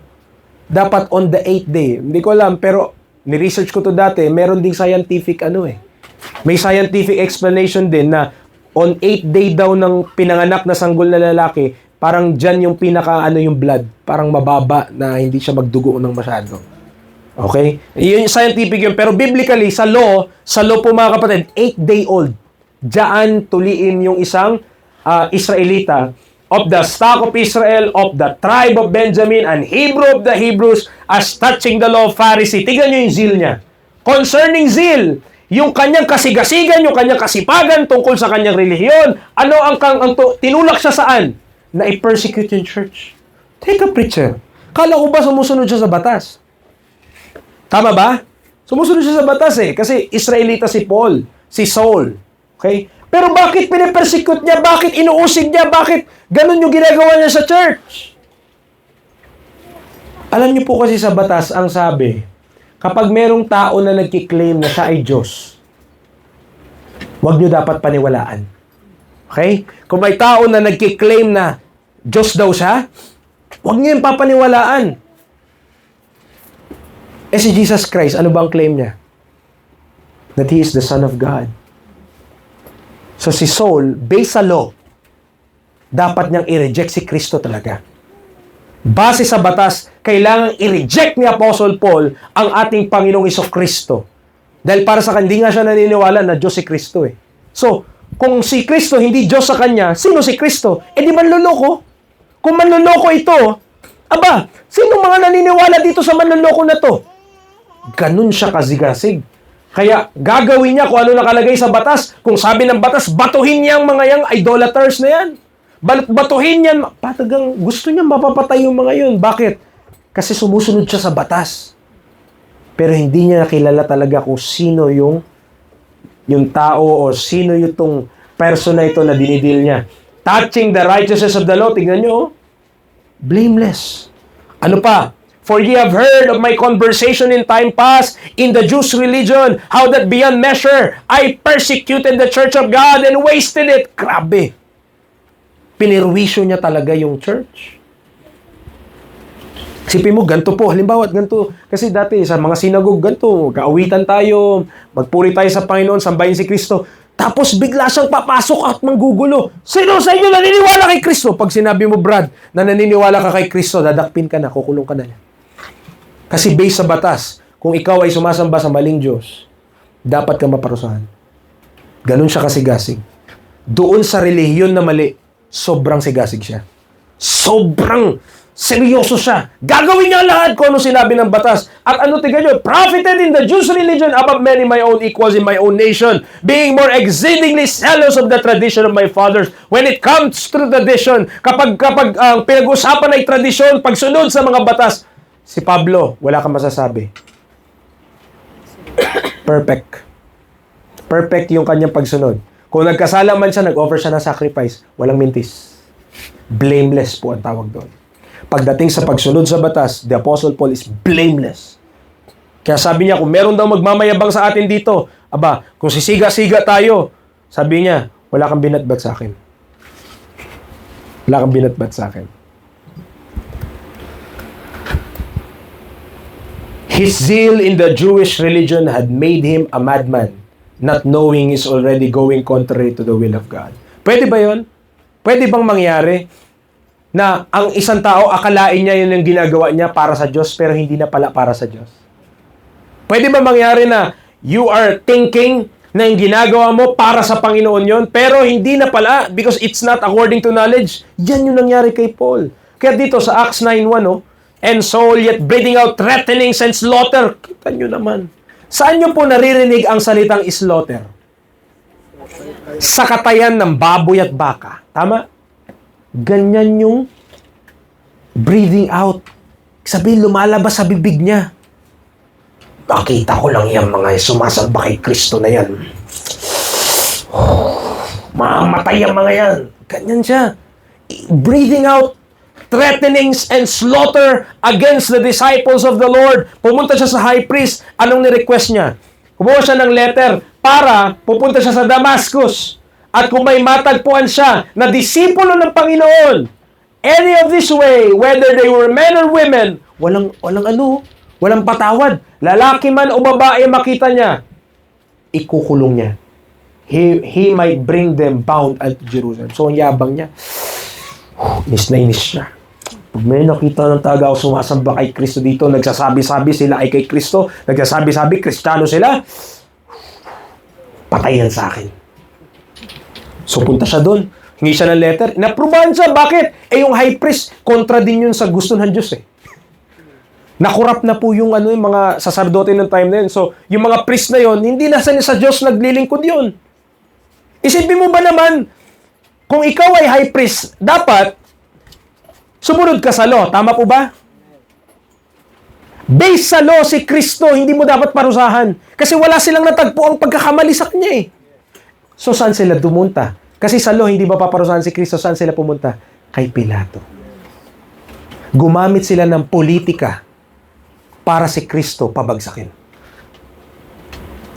Dapat on the 8th day. Hindi ko alam, pero ni-research ko to dati, meron ding scientific May scientific explanation din na on 8th day daw ng pinanganak na sanggol na lalaki, parang dyan yung yung blood. Parang mababa na hindi siya magdugo ng masyado. Okay? Yun yung scientific yun. Pero biblically, sa law po mga kapatid, 8 day old. Diyan tuliin yung isang Israelita of the stock of Israel, of the tribe of Benjamin, and Hebrew of the Hebrews, as touching the law of Pharisee. Tignan nyo yung zeal niya. Concerning zeal, yung kanyang kasigasigan, yung kanyang kasipagan tungkol sa kanyang relihiyon, ano tinulak siya saan? Na i-persecute yung church. Take a preacher. Kala ko ba sumusunod siya sa batas? Tama ba? Sumusunod siya sa batas kasi Israelita si Paul, si Saul. Okay? Pero bakit pinipersecute niya? Bakit inuusig niya? Bakit ganun yung ginagawa niya sa church? Alam niyo po kasi sa batas, ang sabi, kapag merong tao na nagkiklaim na siya ay Diyos, huwag niyo dapat paniwalaan. Okay? Kung may tao na nagkiklaim na Diyos daw siya, huwag niyo yung papaniwalaan. Si Jesus Christ, ano bang claim niya? That He is the Son of God. So si Saul, based sa law, dapat niyang i-reject si Kristo talaga. Base sa batas, kailangang i-reject ni Apostle Paul ang ating Panginoong Jesucristo. Dahil para sa kanya, hindi nga siya naniniwala na Diyos si Kristo So, kung si Kristo hindi Diyos sa kanya, sino si Kristo? Di manloloko. Kung manloloko ito, sino mga naniniwala dito sa manloloko na to? Ganun siya kazigasig. Kaya gagawin niya kung ano nakalagay sa batas. Kung sabi ng batas, batuhin niya ang mga yang idolaters na yan. Batuhin niya. Patagang gusto niya mapapatay yung mga yun. Bakit? Kasi sumusunod siya sa batas. Pero hindi niya nakilala talaga kung sino yung tao o sino yung person na ito na dinidil niya. Touching the righteousness of the law. Tingnan niyo. Blameless. Ano pa? For ye have heard of my conversation in time past in the Jews' religion, how that beyond measure I persecuted the church of God and wasted it. Grabe. Pinirwisyo niya talaga yung church. Isipin mo, ganito po. Halimbawa, ganito. Kasi dati sa mga sinagog, ganito. Kaawitan tayo, magpuri tayo sa Panginoon, sambahin si Kristo. Tapos bigla siyang papasok at manggugulo. Sino sa inyo naniniwala kay Kristo? Pag sinabi mo, Brad, na naniniwala ka kay Kristo, dadakpin ka na, kukulong ka na. Kasi based sa batas, kung ikaw ay sumasamba sa maling Diyos, dapat ka maparusahan. Ganun siya kasigasig. Doon sa relihiyon na mali, sobrang sigasig siya. Sobrang seryoso siya. Gagawin niya lahat kung ano sinabi ng batas. At ano tingnan nyo? Profited in the Jews' religion above many my own equals in my own nation, being more exceedingly zealous of the tradition of my fathers. When it comes to tradition, kapag pinag-usapan ay tradisyon, pagsunod sa mga batas, si Pablo, wala kang masasabi. Perfect. Perfect yung kanyang pagsunod. Kung nagkasala man siya, nag-offer siya ng sacrifice, walang mintis. Blameless po ang tawag doon. Pagdating sa pagsunod sa batas, the Apostle Paul is blameless. Kaya sabi niya, kung meron daw magmamayabang sa atin dito, kung sisiga-siga tayo, sabi niya, wala kang binatbat sa akin. Wala kang binatbat sa akin. His zeal in the Jewish religion had made him a madman, not knowing he's already going contrary to the will of God. Pwede ba yun? Pwede bang mangyari na ang isang tao, akalain niya yun yung ginagawa niya para sa Diyos, pero hindi na pala para sa Diyos? Pwede ba mangyari na you are thinking na yung ginagawa mo para sa Panginoon yun, pero hindi na pala because it's not according to knowledge? Yan yung nangyari kay Paul. Kaya dito sa Acts 9:1, and Saul yet breathing out threatenings and slaughter. Kita nyo naman. Saan nyo po naririnig ang salitang slaughter? Sa katayan ng baboy at baka. Tama? Ganyan yung breathing out. Sabihin, lumalabas sa bibig niya. Nakita ko lang yan mga sumasamba kay Kristo na yan. Mamatay ang mga yan. Ganyan siya. Breathing out threatenings and slaughter against the disciples of the Lord. Pumunta siya sa high priest. Anong ni-request niya? Kumuha siya ng letter para pupunta siya sa Damascus. At kung may matagpuan siya na disipulo ng Panginoon, any of this way, whether they were men or women, walang patawad. Lalaki man o babae makita niya, ikukulong niya. He might bring them bound at Jerusalem. So, ang yabang niya, inis na inis siya. Pag may nakita ng taga o sumasamba kay Kristo dito, nagsasabi-sabi sila ay kay Kristo, nagsasabi-sabi, Kristiyano sila, patayan sa akin. So punta siya doon. Hingi siya ng letter. Inaprubahan siya. Bakit? Yung high priest, kontra din yun sa gusto ng Diyos Nakurap na po yung yung mga saserdote ng time na yun. So, yung mga priest na yun, hindi na sa Diyos naglilingkod yun. Isipin mo ba naman, kung ikaw ay high priest, dapat sumunod ka sa law. Tama po ba? Based sa law, si Kristo, hindi mo dapat parusahan. Kasi wala silang natagpo ang pagkakamali sa kanya So, saan sila dumunta? Kasi sa law, hindi ba paparusahan si Kristo? Saan sila pumunta? Kay Pilato. Gumamit sila ng politika para si Kristo pabagsakin.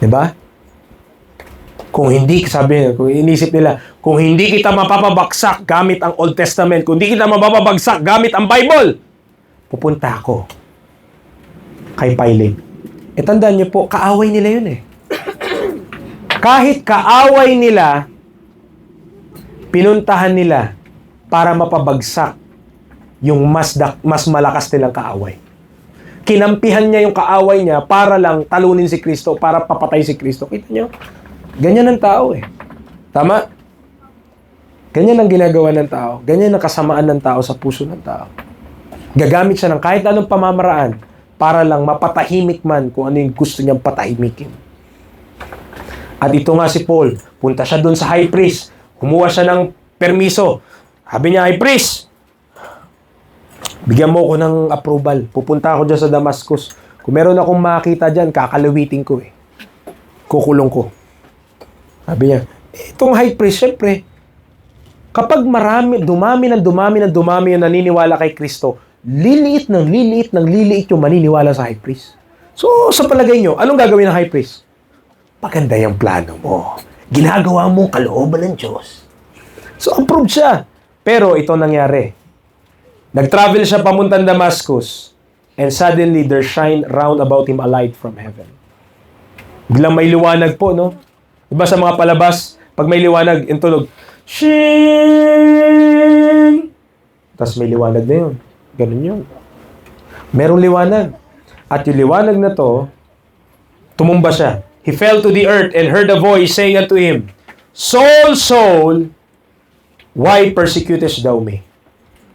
Diba? Kung hindi, kung inisip nila, kung hindi kita mapapabagsak gamit ang Old Testament, kung hindi kita mapapabagsak gamit ang Bible, pupunta ako kay Pilate. Tandaan niyo po, kaaway nila yun Kahit kaaway nila, pinuntahan nila para mapabagsak yung mas malakas nilang kaaway. Kinampihan niya yung kaaway niya para lang talunin si Kristo, para papatay si Kristo. Kita niyo? Ganyan ang tao Tama? Ganyan ang ginagawa ng tao. Ganyan ang kasamaan ng tao sa puso ng tao. Gagamit siya ng kahit anong pamamaraan para lang mapatahimik man kung ano yung gusto niyang patahimikin. At ito nga si Paul, punta siya doon sa high priest. Kumuha siya ng permiso. Sabi niya, high priest, bigyan mo ko ng approval. Pupunta ako dyan sa Damascus. Kung meron akong makita dyan, kakalawitin ko Kukulong ko. Sabi niya, itong high priest, syempre, kapag dumami yung naniniwala kay Kristo, liliit yung maniniwala sa high priest. So, sa palagay nyo, anong gagawin ng high priest? Maganda yung plano mo. Ginagawa mo kalooban ng Diyos. So, approved siya. Pero ito nangyari. Nag-travel siya pamuntang Damascus, and suddenly there shine round about him a light from heaven. Biglang may liwanag po, no? Diba sa mga palabas, pag may liwanag, yung tunog, shing! Tapos may liwanag na yun. Ganun yun. Merong liwanag. At yung liwanag na to, tumumba siya. He fell to the earth and heard a voice saying unto him, Saul, Saul, why persecutest thou me?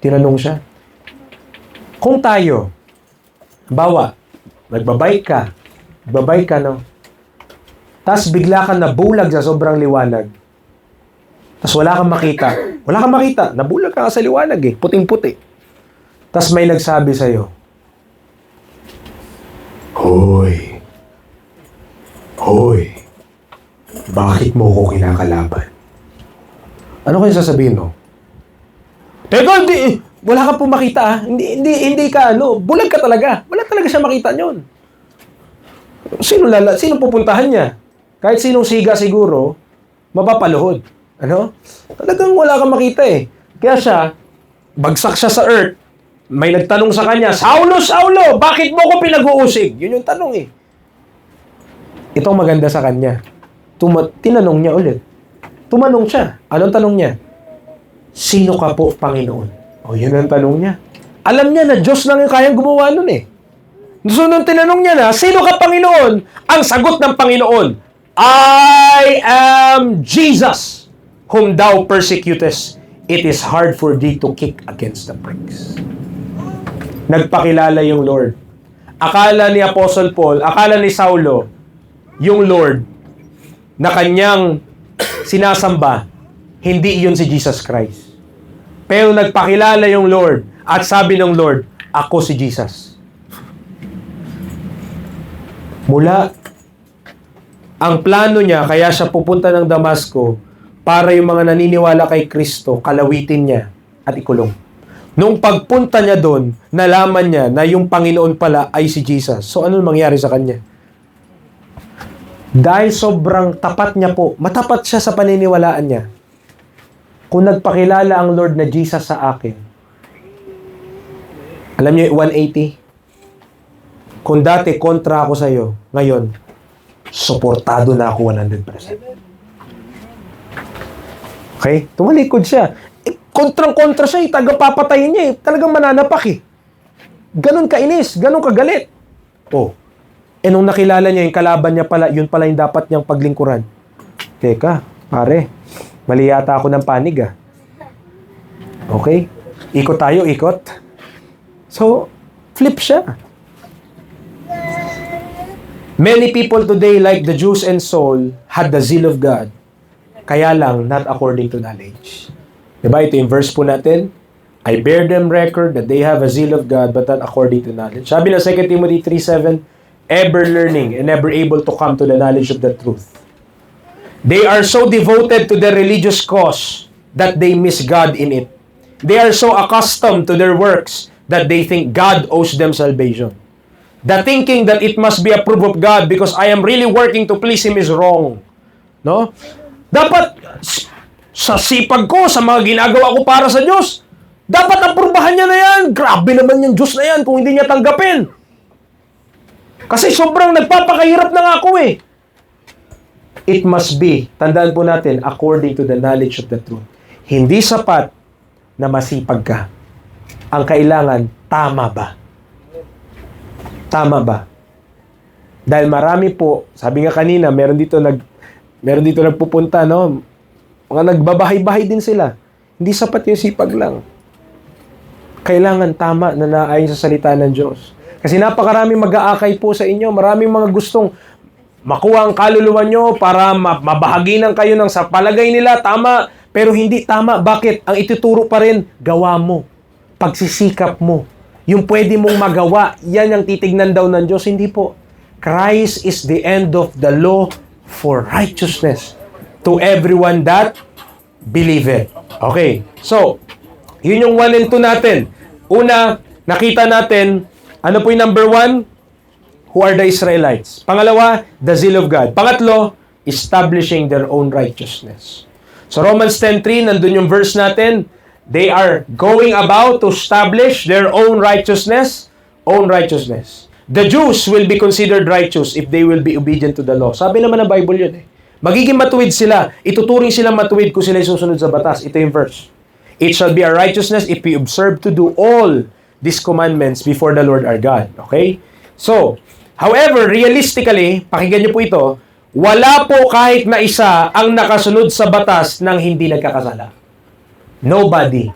Tinanong siya. Kung tayo, nagbabike ka, no? Tapos bigla ka nabulag sa sobrang liwanag. Tapos wala kang makita. Nabulag ka sa liwanag puting-puti. Tapos may nagsabi sa'yo, Hoy, bakit mo ko kinakalaban? Ano kayo sasabihin mo? Teka, wala ka po makita Hindi ka, bulag ka talaga. Wala talaga siya makita nyon. Sino pupuntahan niya? Kahit sinong siga siguro, mapapaluhod. Talagang wala kang makita Kaya siya, bagsak siya sa earth. May nagtanong sa kanya, Saulo, Saulo, bakit mo ko pinag-uusig? Yun yung tanong Itong maganda sa kanya. Tinanong niya ulit. Tumanong siya. Anong tanong niya? Sino ka po, Panginoon? Yun ang tanong niya. Alam niya na Diyos lang yung kayang gumawa nun So, nung tinanong niya na, sino ka, Panginoon? Ang sagot ng Panginoon, I am Jesus, whom thou persecutest. It is hard for thee to kick against the pricks. Nagpakilala yung Lord. Akala ni Apostle Paul, akala ni Saulo, yung Lord na kanyang sinasamba, hindi iyon si Jesus Christ. Pero nagpakilala yung Lord at sabi ng Lord, ako si Jesus. Mula ang plano niya, kaya siya pupunta ng Damasco para yung mga naniniwala kay Kristo, kalawitin niya at ikulong. Nung pagpunta niya doon, nalaman niya na yung Panginoon pala ay si Jesus. So, ano mangyari sa kanya? Dahil sobrang tapat niya po, matapat siya sa paniniwalaan niya. Kung nagpakilala ang Lord na Jesus sa akin, alam niyo, 180? Kung dati kontra ako sa iyo, ngayon, suportado na ako 100%. Okay? Tumalikod siya. Kontrang-kontra siya, taga-papatayin niya talagang mananapak Ganon kainis, ganon kagalit. Nung nakilala niya yung kalaban niya pala, yun pala yung dapat niyang paglingkuran. Teka, pare, mali yata ako ng panig Okay? Ikot tayo, ikot. So, flip siya. Many people today, like the Jews and Saul, had the zeal of God. Kaya lang, not according to knowledge. Diba? Ito yung verse po natin. I bear them record that they have a zeal of God, but not according to knowledge. Sabi na 2 Timothy 3:7, ever learning and never able to come to the knowledge of the truth. They are so devoted to their religious cause that they miss God in it. They are so accustomed to their works that they think God owes them salvation. The thinking that it must be approved of God because I am really working to please Him is wrong. No? Dapat, sa sipag ko, sa mga ginagawa ko para sa Diyos, dapat aprubahan niya na yan. Grabe naman yung Diyos na yan kung hindi niya tanggapin. Kasi sobrang nagpapakahirap na nga ako eh. It must be, tandaan po natin, according to the knowledge of the truth. Hindi sapat na masipag ka. Ang kailangan, tama ba? Tama ba? Dahil marami po, sabi nga kanina, meron dito nagpupunta, no? Mga nagbabahay-bahay din sila. Hindi sapat yung sipag lang. Kailangan tama na naayon sa salita ng Diyos. Kasi napakaraming mag-aakay po sa inyo. Maraming mga gustong makuha ang kaluluwa nyo para mabahaginan kayo ng sa palagay nila, tama. Pero hindi tama. Bakit? Ang ituturo pa rin, gawa mo. Pagsisikap mo. Yung pwede mong magawa, yan ang titignan daw ng Diyos. Hindi po. Christ is the end of the law for righteousness to everyone that believeth. Okay. So, yun yung 1 and 2 natin. Una, nakita natin, ano po yung number 1? Who are the Israelites? Pangalawa, the zeal of God. Pangatlo, establishing their own righteousness. So, Romans 10:3, nandun yung verse natin. They are going about to establish their own righteousness. Own righteousness. The Jews will be considered righteous if they will be obedient to the law. Sabi naman ng Bible yun eh. Magiging matuwid sila. Ituturing silang matuwid kung sila susunod sa batas. Ito yung verse. It shall be a righteousness if we observe to do all these commandments before the Lord our God. Okay? So, however, realistically, pakinggan niyo po ito, wala po kahit na isa ang nakasunod sa batas ng hindi nagkakasala. Nobody.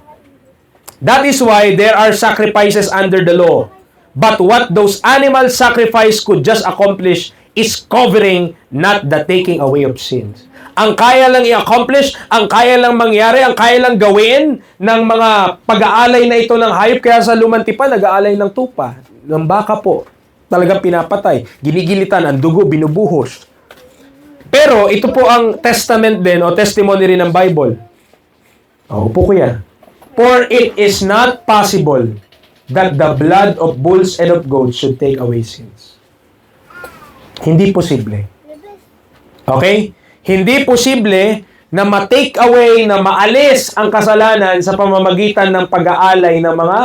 That is why there are sacrifices under the law. But what those animal sacrifice could just accomplish is covering, not the taking away of sins. Ang kaya lang i-accomplish, ang kaya lang mangyari, ang kaya lang gawin ng mga pag-aalay na ito ng hayop. Kaya sa lumantipan, nag-aalay ng tupa, ng baka po. Talagang pinapatay. Ginigilitan, ang dugo, binubuhos. Pero ito po ang testament din o testimony rin ng Bible. Upo ko yan. For it is not possible that the blood of bulls and of goats should take away sins. Hindi posible. Okay? Hindi posible na ma-take away, na maalis ang kasalanan sa pamamagitan ng pag-aalay ng mga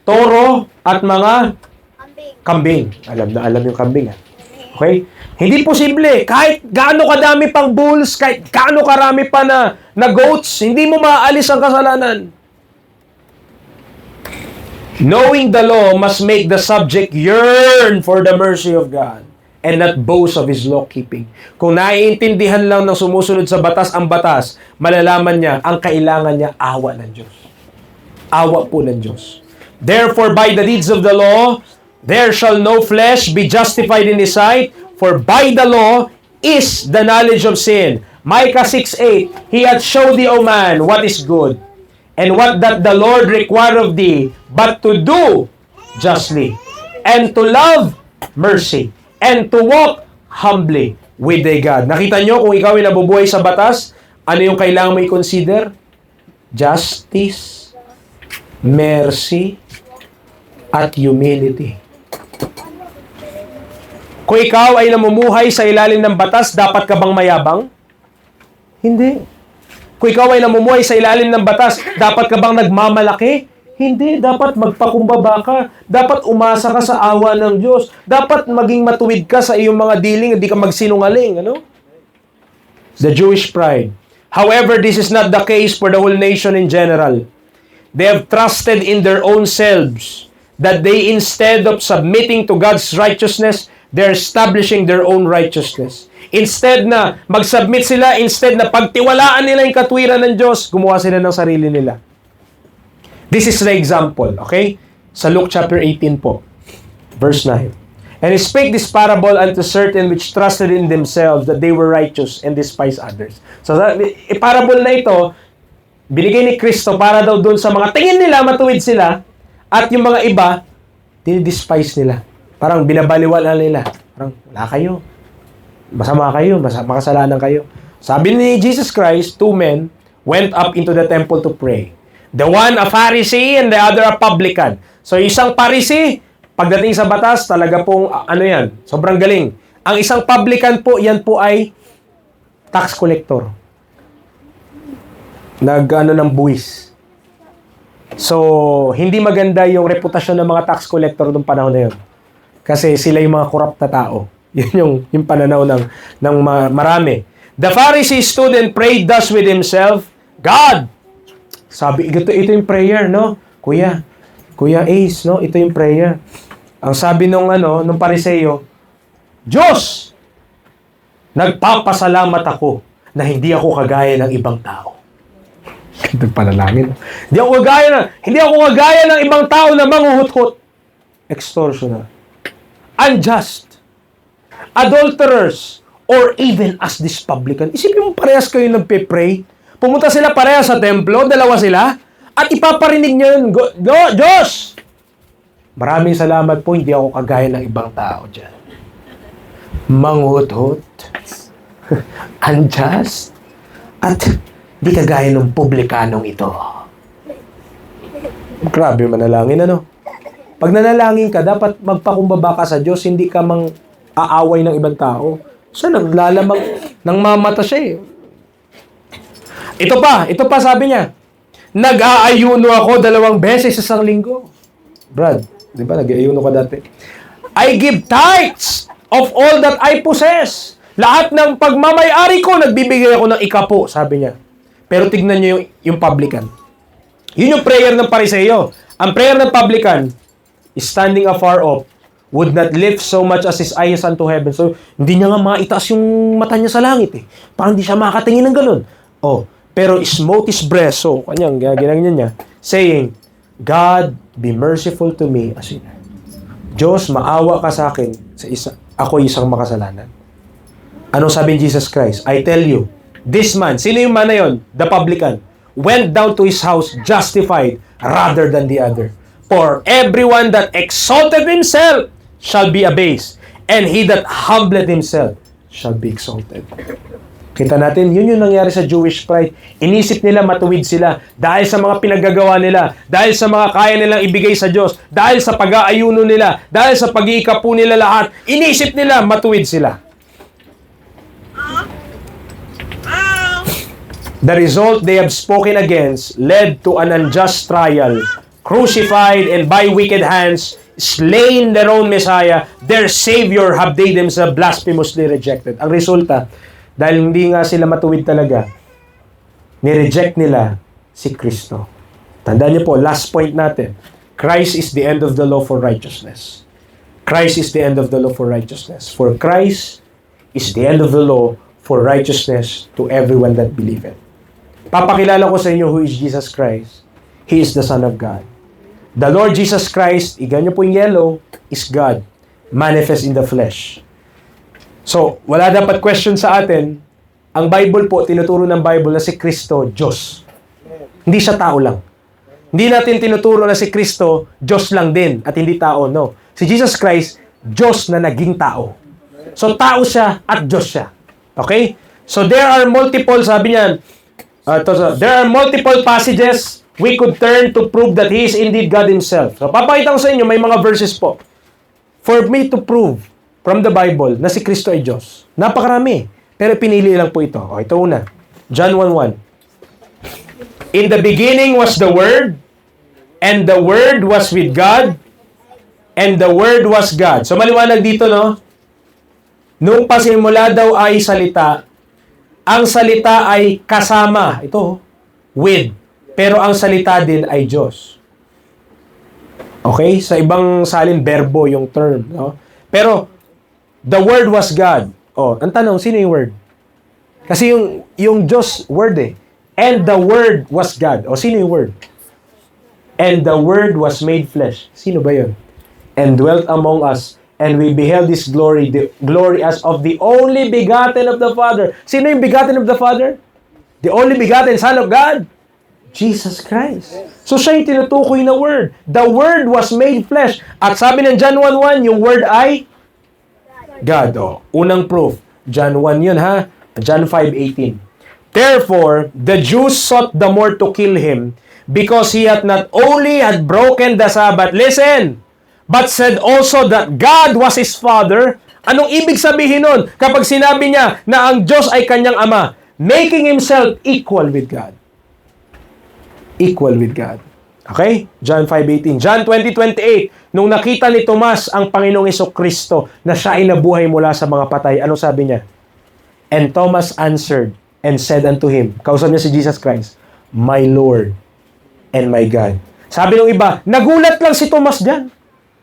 toro at mga kambing. Alam yung kambing. Okay? Hindi posible. Kahit gaano kadami pang bulls, kahit gaano karami pa na goats, hindi mo maaalis ang kasalanan. Knowing the law must make the subject yearn for the mercy of God and not boast of His law-keeping. Kung naiintindihan lang ng sumusunod sa batas ang batas, malalaman niya ang kailangan niya awa ng Diyos. Awa po ng Diyos. Therefore, by the deeds of the law, there shall no flesh be justified in His sight, for by the law is the knowledge of sin. Micah 6:8, He hath showed thee, O man, what is good, and what that the Lord require of thee, but to do justly, and to love mercy, and to walk humbly with thy God. Nakita nyo, kung ikaw ay nabubuhay sa batas, ano yung kailangan mo i-consider? Justice, mercy, at humility. Kung ikaw ay namumuhay sa ilalim ng batas, dapat ka bang mayabang? Hindi. Kung ikaw ay namumuhay sa ilalim ng batas, dapat ka bang nagmamalaki? Hindi. Dapat magpakumbaba ka. Dapat umasa ka sa awa ng Diyos. Dapat maging matuwid ka sa iyong mga dealing, hindi ka magsinungaling. Ano? The Jewish pride. However, this is not the case for the whole nation in general. They have trusted in their own selves that they, instead of submitting to God's righteousness, they're establishing their own righteousness. Instead na mag-submit sila, instead na pagtiwalaan nila yung katwiran ng Diyos, gumawa sila ng sarili nila. This is the example, okay? Sa Luke chapter 18 po, verse 9. And he spake this parable unto certain which trusted in themselves that they were righteous and despised others. So, parable na ito, binigay ni Kristo para daw doon sa mga tingin nila, matuwid sila, at yung mga iba, dinidespise nila. Parang binabaliwala nila. Parang, wala kayo. Masama kayo, makasalanan kayo. Sabi ni Jesus Christ, 2 men went up into the temple to pray. The one a Pharisee and the other a publican. So, isang Pharisee, pagdating sa batas, talaga pong, sobrang galing. Ang isang publican po, yan po ay tax collector. Ng buwis. So, hindi maganda yung reputasyon ng mga tax collector noong panahon na yun. Kasi sila yung mga corrupt na tao. Yun yung pananaw ng marami. The Pharisee stood and prayed thus with himself, God! Sabi, ito yung prayer, no? Kuya Ace, no? Ito yung prayer. Ang sabi nung Pariseo, Diyos, nagpapasalamat ako na hindi ako kagaya ng ibang tao. Nagpanalangin. Hindi ako kagaya ng ibang tao na manghuhut-hut. Extortioner. Unjust. Adulterers. Or even as this publican. Isipin mo parehas kayo nagpe-pray. Pumunta sila parehas sa templo, dalawa sila, at ipaparinig niyo yun, Diyos! Maraming salamat po, hindi ako kagaya ng ibang tao dyan. Manghut-hut, unjust, at di kagaya ng publikanong ito. Grabe manalangin, Pag nanalangin ka, dapat magpakumbaba ka sa Diyos, hindi ka aaway ng ibang tao. So, naglalamang, nang mamata siya eh. Ito pa sabi niya, nag-aayuno ako 2 beses sa isang linggo. Brad, di ba nag-aayuno ka dati? I give tithes of all that I possess. Lahat ng pagmamayari ko, nagbibigay ako ng ikapo, sabi niya. Pero tignan niyo yung publican. Yun yung prayer ng Pariseo. Ang prayer ng publican, standing afar off, would not lift so much as his eyes unto heaven. So, hindi niya nga maitaas yung mata niya sa langit eh. Parang hindi siya makatingin ng ganun. Pero smote his breast, so kanyang ginagyan niya, saying, God, be merciful to me, a sinner. Diyos, maawa ka sa akin, ako isang makasalanan. Anong sabi ni Jesus Christ? I tell you, this man, sino yung man na yun? The publican, went down to his house justified rather than the other. For everyone that exalted himself shall be abased, and he that humbled himself shall be exalted. Kita natin, yun yung nangyari sa Jewish pride. Inisip nila matuwid sila dahil sa mga pinaggagawa nila, dahil sa mga kaya nilang ibigay sa Diyos, dahil sa pag-aayuno nila, dahil sa pag-iikapo nila lahat. Inisip nila matuwid sila. The result they have spoken against led to an unjust trial, crucified and by wicked hands, slain their own Messiah, their Savior have they themselves blasphemously rejected. Ang resulta, dahil hindi nga sila matuwid talaga, nireject nila si Kristo. Tandaan niyo po, last point natin, Christ is the end of the law for righteousness. Christ is the end of the law for righteousness. For Christ is the end of the law for righteousness to everyone that believeth. Papakilala ko sa inyo who is Jesus Christ. He is the Son of God. The Lord Jesus Christ, igan niyo po yung yellow, is God, manifest in the flesh. So, wala dapat question sa atin. Ang Bible po, tinuturo ng Bible na si Kristo, Diyos. Hindi siya tao lang. Hindi natin tinuturo na si Kristo, Diyos lang din, at hindi tao, no. Si Jesus Christ, Diyos na naging tao. So, tao siya at Diyos siya. Okay? So, there are multiple, sabi niyan, there are multiple passages we could turn to prove that He is indeed God Himself. So, papakita ko sa inyo, may mga verses po. For me to prove from the Bible na si Kristo ay Diyos. Napakarami. Pero pinili lang po ito. Ito una. John 1:1. In the beginning was the Word, and the Word was with God, and the Word was God. So maliwanag dito, no? Nung pasimula daw ay salita, ang salita ay kasama. Ito, with. Pero ang salita din ay Diyos. Okay? Sa ibang salin, verbo yung term. No? Pero, the Word was God. Ang tanong, sino yung Word? Kasi yung Diyos, Word eh. And the Word was God. Sino yung Word? And the Word was made flesh. Sino ba yun? And dwelt among us. And we beheld His glory, the glory as of the only begotten of the Father. Sino yung begotten of the Father? The only begotten Son of God? Jesus Christ. So siya yung tinutukoy na Word. The Word was made flesh. At sabi ng John 1:1, yung Word ay God. Oh, unang proof. John 1 yun ha. John 5:18. Therefore, the Jews sought the more to kill Him, because He had not only had broken the Sabbath, listen, but said also that God was His Father. Anong ibig sabihin nun? Kapag sinabi niya na ang Diyos ay kanyang Ama, making Himself equal with God. Equal with God. Okay? John 5:18. John 20:28. Nung nakita ni Tomas ang Panginoong Jesucristo na siya ay nabuhay mula sa mga patay, anong sabi niya? And Thomas answered and said unto Him, kausap niya si Jesus Christ, My Lord and my God. Sabi ng iba, nagulat lang si Tomas dyan.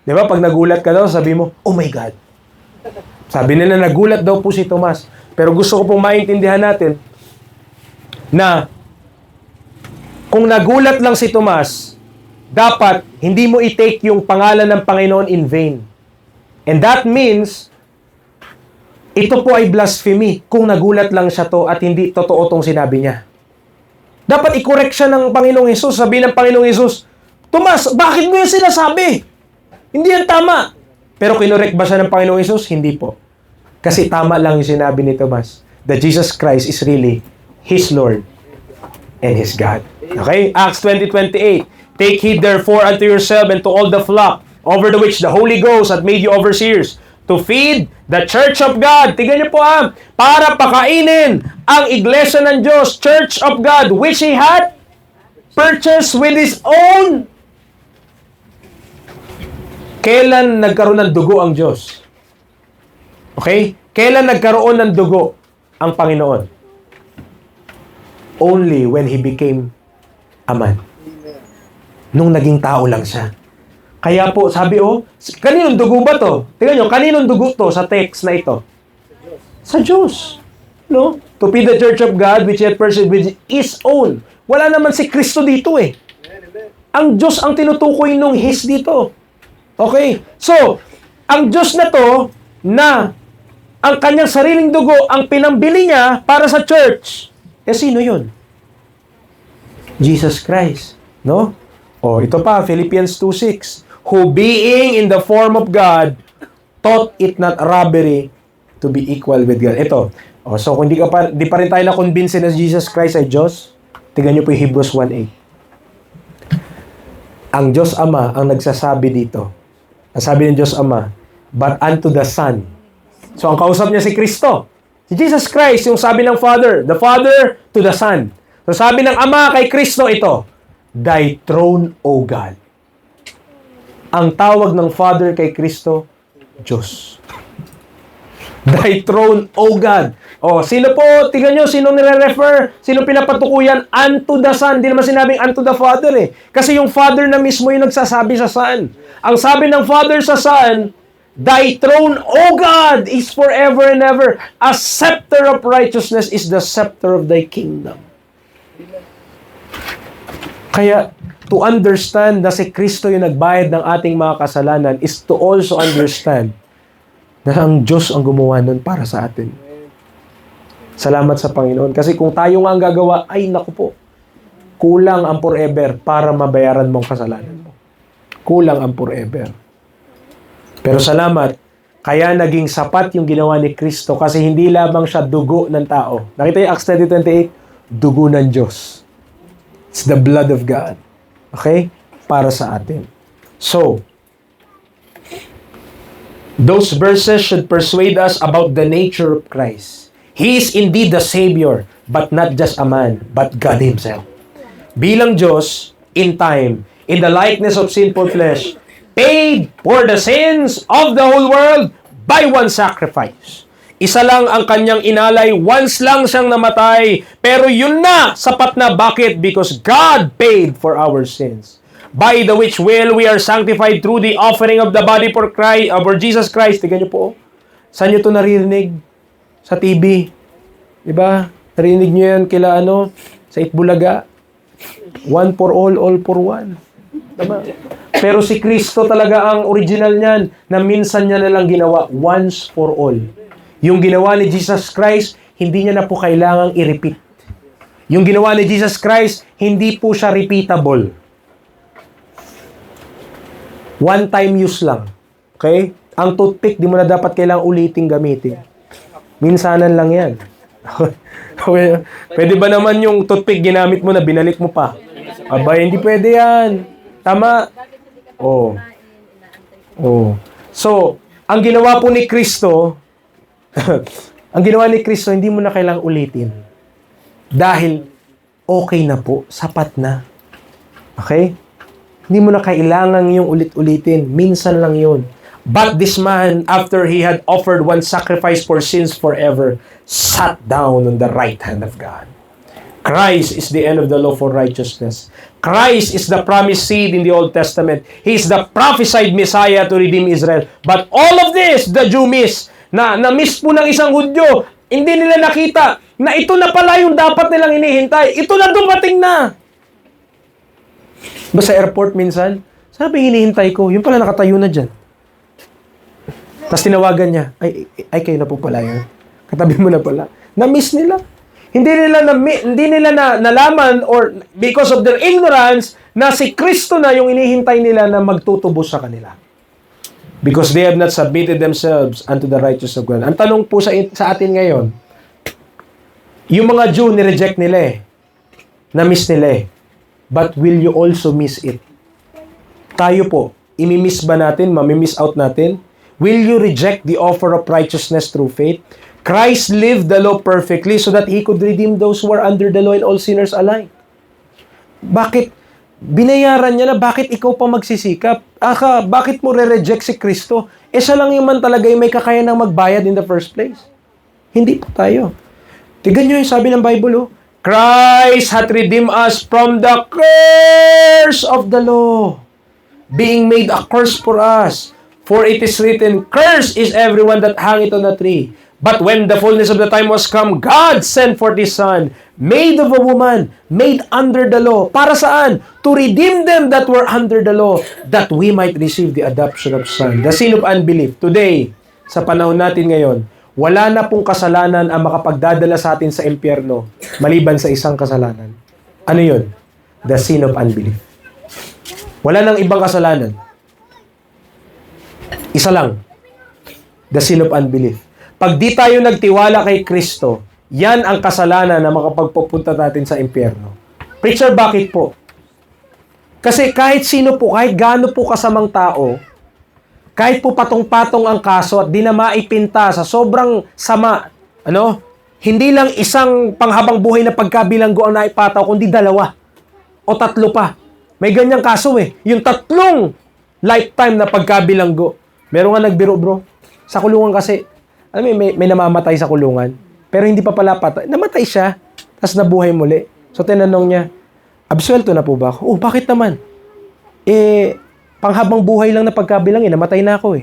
Di ba? Pag nagulat ka daw, sabi mo, oh my God. Sabi nila, nagulat daw po si Tomas. Pero gusto ko pong maintindihan natin na kung nagulat lang si Tomas, dapat hindi mo i-take yung pangalan ng Panginoon in vain. And that means, ito po ay blasphemy kung nagulat lang siya to at hindi totoo tong sinabi niya. Dapat i-correct siya ng Panginoong Hesus. Sabihin ng Panginoong Hesus, Tomas, bakit mo yan sinasabi? Hindi yan tama. Pero kinorek ba siya ng Panginoong Hesus? Hindi po. Kasi tama lang yung sinabi ni Tomas that Jesus Christ is really His Lord and His God. Okay? Acts 20:28. Take heed therefore unto yourself and to all the flock over the which the Holy Ghost hath made you overseers, to feed the church of God. Tignan niyo po para pakainin ang iglesia ng Diyos, church of God, which He had purchased with His own. Kailan nagkaroon ng dugo ang Diyos? Okay? Kailan nagkaroon ng dugo ang Panginoon? Only when He became a man. Nung naging tao lang siya. Kaya po, sabi kaninong dugo ba to? Tingnan nyo, kaninong dugo to sa text na ito? Sa Diyos. No? To feed the church of God, which He had purchased with His own. Wala naman si Kristo dito eh. Ang Diyos ang tinutukoy nung His dito. Okay? So, ang Diyos na to, na ang kanyang sariling dugo, ang pinambili niya para sa church, sino yun? Jesus Christ. No? Ito pa, Philippians 2:6. Who being in the form of God, thought it not robbery to be equal with God. Ito. So, kung di pa rin tayo na-convince na Jesus Christ ay Diyos, tingnan niyo po yung Hebrews 1:8. Ang Diyos Ama ang nagsasabi dito. Ang sabi ng Diyos Ama, but unto the Son. So, ang kausap niya si Kristo. Si Jesus Christ, yung sabi ng Father, the Father to the Son. So, sabi ng Ama kay Kristo ito, Thy throne, O God. Ang tawag ng Father kay Kristo, Diyos. Thy throne, O God. Sino po? Tingnan nyo, sino nire-refer? Sino pinapatukuyan? Unto the Son. Hindi naman sinabing unto the Father eh. Kasi yung Father na mismo yung nagsasabi sa Son. Ang sabi ng Father sa Son, Thy throne, O God, is forever and ever. A scepter of righteousness is the scepter of Thy kingdom. Kaya, to understand na si Kristo yung nagbayad ng ating mga kasalanan is to also understand na ang Diyos ang gumawa nun para sa atin. Salamat sa Panginoon. Kasi kung tayo nga ang gagawa, ay naku po, kulang ang forever para mabayaran mong kasalanan mo. Kulang ang forever. Pero salamat, kaya naging sapat yung ginawa ni Kristo kasi hindi lamang siya dugo ng tao. Nakita yung Acts 20:28? Dugo ng Diyos. It's the blood of God. Okay? Para sa atin. So, those verses should persuade us about the nature of Christ. He is indeed the Savior, but not just a man, but God Himself. Bilang Diyos, in time, in the likeness of sinful flesh, paid for the sins of the whole world by one sacrifice. Isa lang ang kanyang inalay, once lang siyang namatay, pero yun na, sapat na. Bakit? Because God paid for our sins. By the which will we are sanctified through the offering of the body for Christ, for Jesus Christ. Tignan niyo po. Saan niyo ito naririnig? Sa TV. Diba? Narinig niyo yan kila sa Itbulaga. One for all for one. Tama. Pero si Kristo talaga ang original niyan na minsan niya na lang ginawa once for all. Yung ginawa ni Jesus Christ, hindi niya na po kailangang i-repeat. Yung ginawa ni Jesus Christ, hindi po siya repeatable. One time use lang. Okay? Ang toothpick, di mo na dapat kailangang uliting gamitin. Minsanan lang yan. Pwede ba naman yung toothpick ginamit mo na binalik mo pa? Aba, hindi pwede yan. Tama? Oh. Oh. So, ang ginawa po ni Kristo, ang ginawa ni Kristo, hindi mo na kailangang ulitin. Dahil, okay na po. Sapat na. Okay? Hindi mo na kailangan yung ulit-ulitin. Minsan lang yun. But this man, after he had offered one sacrifice for sins forever, sat down on the right hand of God. Christ is the end of the law for righteousness. Christ is the promised seed in the Old Testament. He is the prophesied Messiah to redeem Israel. But all of this, the Jew miss. Na-miss po ng isang Hudyo. Hindi nila nakita na ito na pala yung dapat nilang hinihintay. Ito na dumating na. Ba sa airport minsan, sabi hinihintay ko, yung pala nakatayo na dyan. Tapos tinawagan niya, ay kayo na po pala yan. Katabi mo na pala. Na-miss nila. Hindi nila nalaman or because of their ignorance na si Kristo na yung inihintay nila na magtutubos sa kanila. Because they have not submitted themselves unto the righteousness of God. Ang tanong po sa atin ngayon, yung mga Jew ni-reject nila Na-miss nila But will you also miss it? Tayo po, imimiss ba natin? Mamimiss out natin? Will you reject the offer of righteousness through faith? Christ lived the law perfectly so that He could redeem those who are under the law and all sinners alike. Bakit? Binayaran niya na, bakit ikaw pa magsisikap? Bakit mo re-reject si Kristo? Siya lang yung man talaga yung may kakayanang magbayad in the first place. Hindi po tayo. Tignan nyo yung sabi ng Bible, Christ hath redeemed us from the curse of the law, being made a curse for us. For it is written, cursed is everyone that hangeth on a tree. But when the fullness of the time was come, God sent forth His Son, made of a woman, made under the law. Para saan? To redeem them that were under the law, that we might receive the adoption of son. The sin of unbelief. Today, sa panahon natin ngayon, wala na pong kasalanan ang makapagdadala sa atin sa impyerno, maliban sa isang kasalanan. Ano yun? The sin of unbelief. Wala nang ibang kasalanan. Isa lang. The sin of unbelief. Pag di tayo nagtiwala kay Kristo, yan ang kasalanan na makapagpupunta natin sa impyerno. Preacher, bakit po? Kasi kahit sino po, kahit gaano po kasamang tao, kahit po patong-patong ang kaso at di na maipinta sa sobrang sama, hindi lang isang panghabang buhay na pagkabilanggo ang naipataw, kundi 2 o 3 pa. May ganyang kaso Yung 3 lifetime na pagkabilanggo. Meron nga nagbiro, bro. Sa kulungan kasi, may namamatay sa kulungan. Pero hindi pa pala patay. Namatay siya, tapos nabuhay muli. So, tinanong niya, absuelto na po ba ako? Bakit naman? Panghabang buhay lang na pagkabilang namatay na ako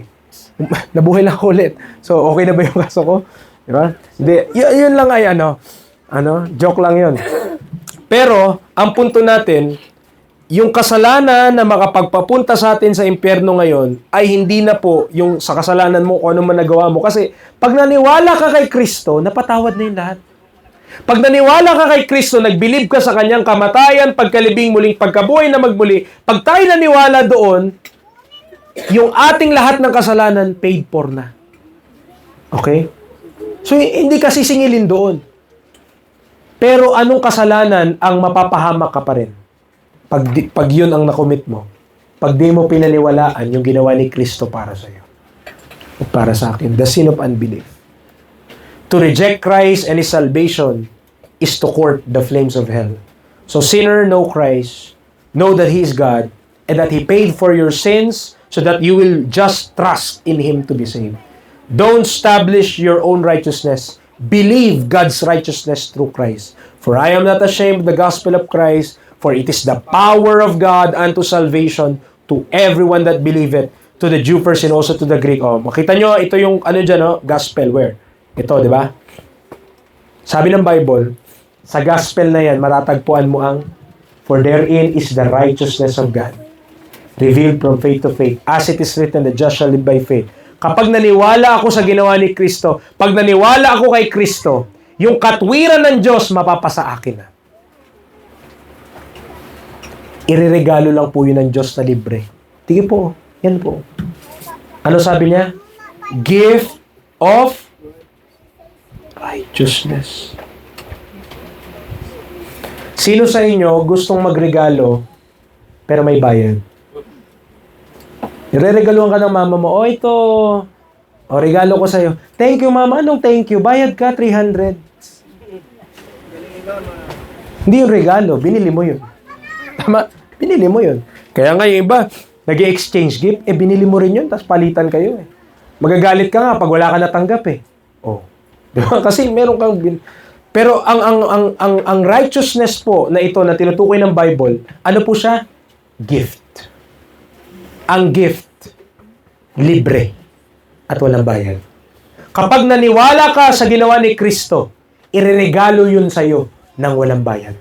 Nabuhay lang ako ulit. So, okay na ba yung kaso ko? Diba? Hindi. Yun lang ay joke lang yun. Pero, ang punto natin, yung kasalanan na makapagpapunta sa atin sa impyerno ngayon ay hindi na po yung sa kasalanan mo kung ano man nagawa mo. Kasi pag naniwala ka kay Kristo, napatawad na yung lahat. Pag naniwala ka kay Kristo, nagbilib ka sa kanyang kamatayan, pagkalibing muling pagkabuhay na magmuli, pag tayo naniwala doon, yung ating lahat ng kasalanan paid for na. Okay? So, hindi ka sisingilin doon. Pero anong kasalanan ang mapapahamak ka pa rin? Pag yun ang nakomit mo, pag di mo pinaniwalaan yung ginawa ni Kristo para sa iyo at para sa akin, the sin of unbelief. To reject Christ and His salvation is to court the flames of hell. So sinner, know Christ, know that He is God, and that He paid for your sins so that you will just trust in Him to be saved. Don't establish your own righteousness. Believe God's righteousness through Christ. For I am not ashamed of the gospel of Christ, for it is the power of God unto salvation to everyone that believeth, to the Jew first and also to the Greek. Makita nyo, ito yung gospel. Where? Ito, di ba? Sabi ng Bible, sa gospel na yan, matatagpuan mo ang, for therein is the righteousness of God. Revealed from faith to faith. As it is written, the just shall live by faith. Kapag naniwala ako sa ginawa ni Kristo, pag naniwala ako kay Kristo, yung katwiran ng Diyos mapapasa akin na. Ireregalo lang po yun ng Diyos na libre. Sige po, yan po. Ano sabi niya? Gift of righteousness. Sino sa inyo gustong magregalo pero may bayad? Ireregaluhan ka ng mama mo, o ito, o regalo ko sa'yo. Thank you mama, anong thank you? Bayad ka, 300. Hindi yung regalo, binili mo yun. Tama, binili mo yun. Kaya nga yung iba, nag-exchange gift, binili mo rin yun, tapos palitan kayo eh. Magagalit ka nga pag wala ka natanggap eh. Oh. Diba? Kasi meron kang pero ang righteousness po na ito na tinutukoy ng Bible, ano po siya? Gift. Ang gift, libre at walang bayad. Kapag naniwala ka sa ginawa ni Kristo, ireregalo yun sa'yo ng walang bayad.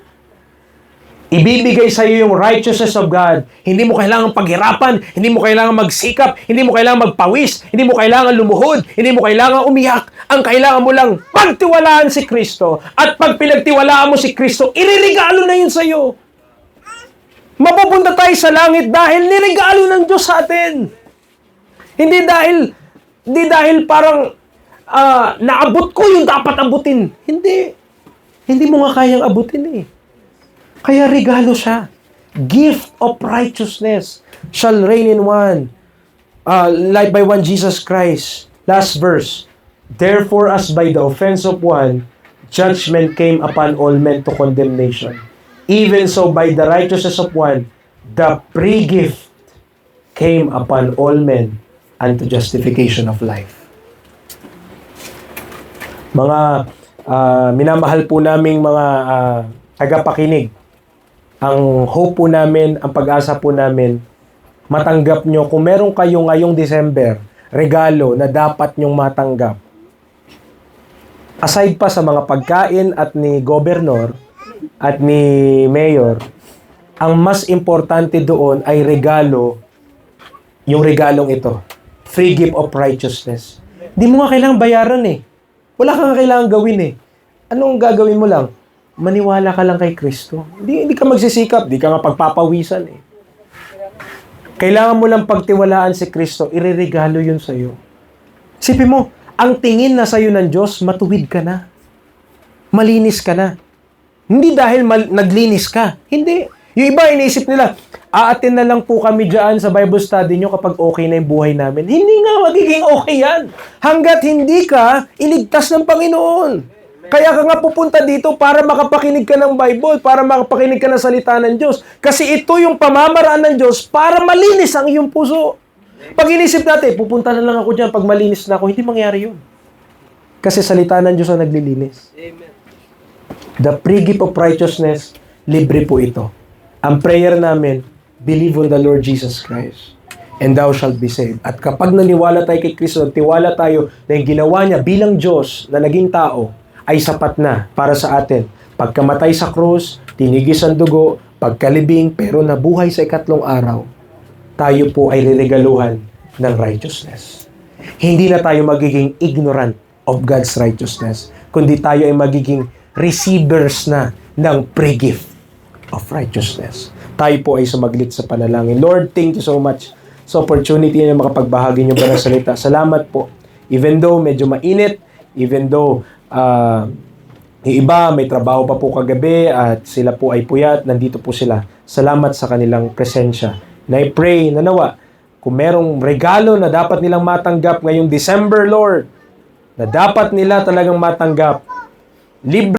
Ibibigay sa'yo yung righteousness of God. Hindi mo kailangan paghirapan, hindi mo kailangan magsikap, hindi mo kailangan magpawis, hindi mo kailangan lumuhod, hindi mo kailangan umiyak. Ang kailangan mo lang pagtiwalaan si Kristo. At pag pinagtiwalaan mo si Kristo, ireregalo na yun sa'yo. Mapupunta tayo sa langit dahil niregalo ng Diyos sa atin. Hindi dahil parang naabot ko yung dapat abutin. Hindi. Hindi mo nga kayang abutin eh. Kaya regalo siya. Gift of righteousness shall reign in one. Like by one Jesus Christ. Last verse. Therefore, as by the offense of one, judgment came upon all men to condemnation. Even so, by the righteousness of one, the free gift came upon all men unto justification of life. Mga minamahal po naming mga tagapakinig, ang hope po namin, ang pag-asa po namin, matanggap nyo, kung meron kayo ngayong December, regalo na dapat nyong matanggap. Aside pa sa mga pagkain at ni Gobernador, at ni Mayor, ang mas importante doon ay regalo, yung regalong ito. Free gift of righteousness. Hindi mo nga kailangang bayaran eh. Wala kang kailangang gawin eh. Anong gagawin mo lang? Maniwala ka lang kay Kristo. Hindi ka magsisikap, hindi ka nga pagpapawisan eh. Kailangan mo lang pagtiwalaan si Kristo, ireregalo yun sa'yo. Isipin mo, ang tingin na sa'yo ng Diyos, matuwid ka na. Malinis ka na. Hindi dahil naglinis ka. Hindi. Yung iba, iniisip nila, aatin na lang po kami dyan sa Bible study nyo kapag okay na yung buhay namin. Hindi nga magiging okay yan. Hanggat hindi ka iligtas ng Panginoon. Kaya ka nga pupunta dito para makapakinig ka ng Bible, para makapakinig ka ng salita ng Diyos. Kasi ito yung pamamaraan ng Diyos para malinis ang iyong puso. Pag inisip natin, pupunta na lang ako dyan pag malinis na ako, hindi mangyari yun. Kasi salita ng Diyos ang naglilinis. Amen. The free gift of righteousness, libre po ito. Ang prayer namin, believe on the Lord Jesus Christ, and thou shalt be saved. At kapag naniwala tayo kay Kristo, tiwala tayo na yung ginawa niya bilang Diyos na naging tao, ay sapat na para sa atin. Pagkamatay sa krus, tinigis ang dugo, pagkalibing, pero nabuhay sa ikatlong araw, tayo po ay riregaluhan ng righteousness. Hindi na tayo magiging ignorant of God's righteousness, kundi tayo ay magiging receivers na ng pre-gift of righteousness. Tayo po ay sumaglit sa panalangin. Lord, thank you so much sa opportunity na makapagbahagi niyo ba ng salita. Salamat po. Even though medyo mainit, even though yung iba may trabaho pa po kagabi at sila po ay puyat, nandito po sila. Salamat sa kanilang presensya. Na I pray na nawa, kung merong regalo na dapat nilang matanggap ngayong December, Lord, na dapat nila talagang matanggap, libre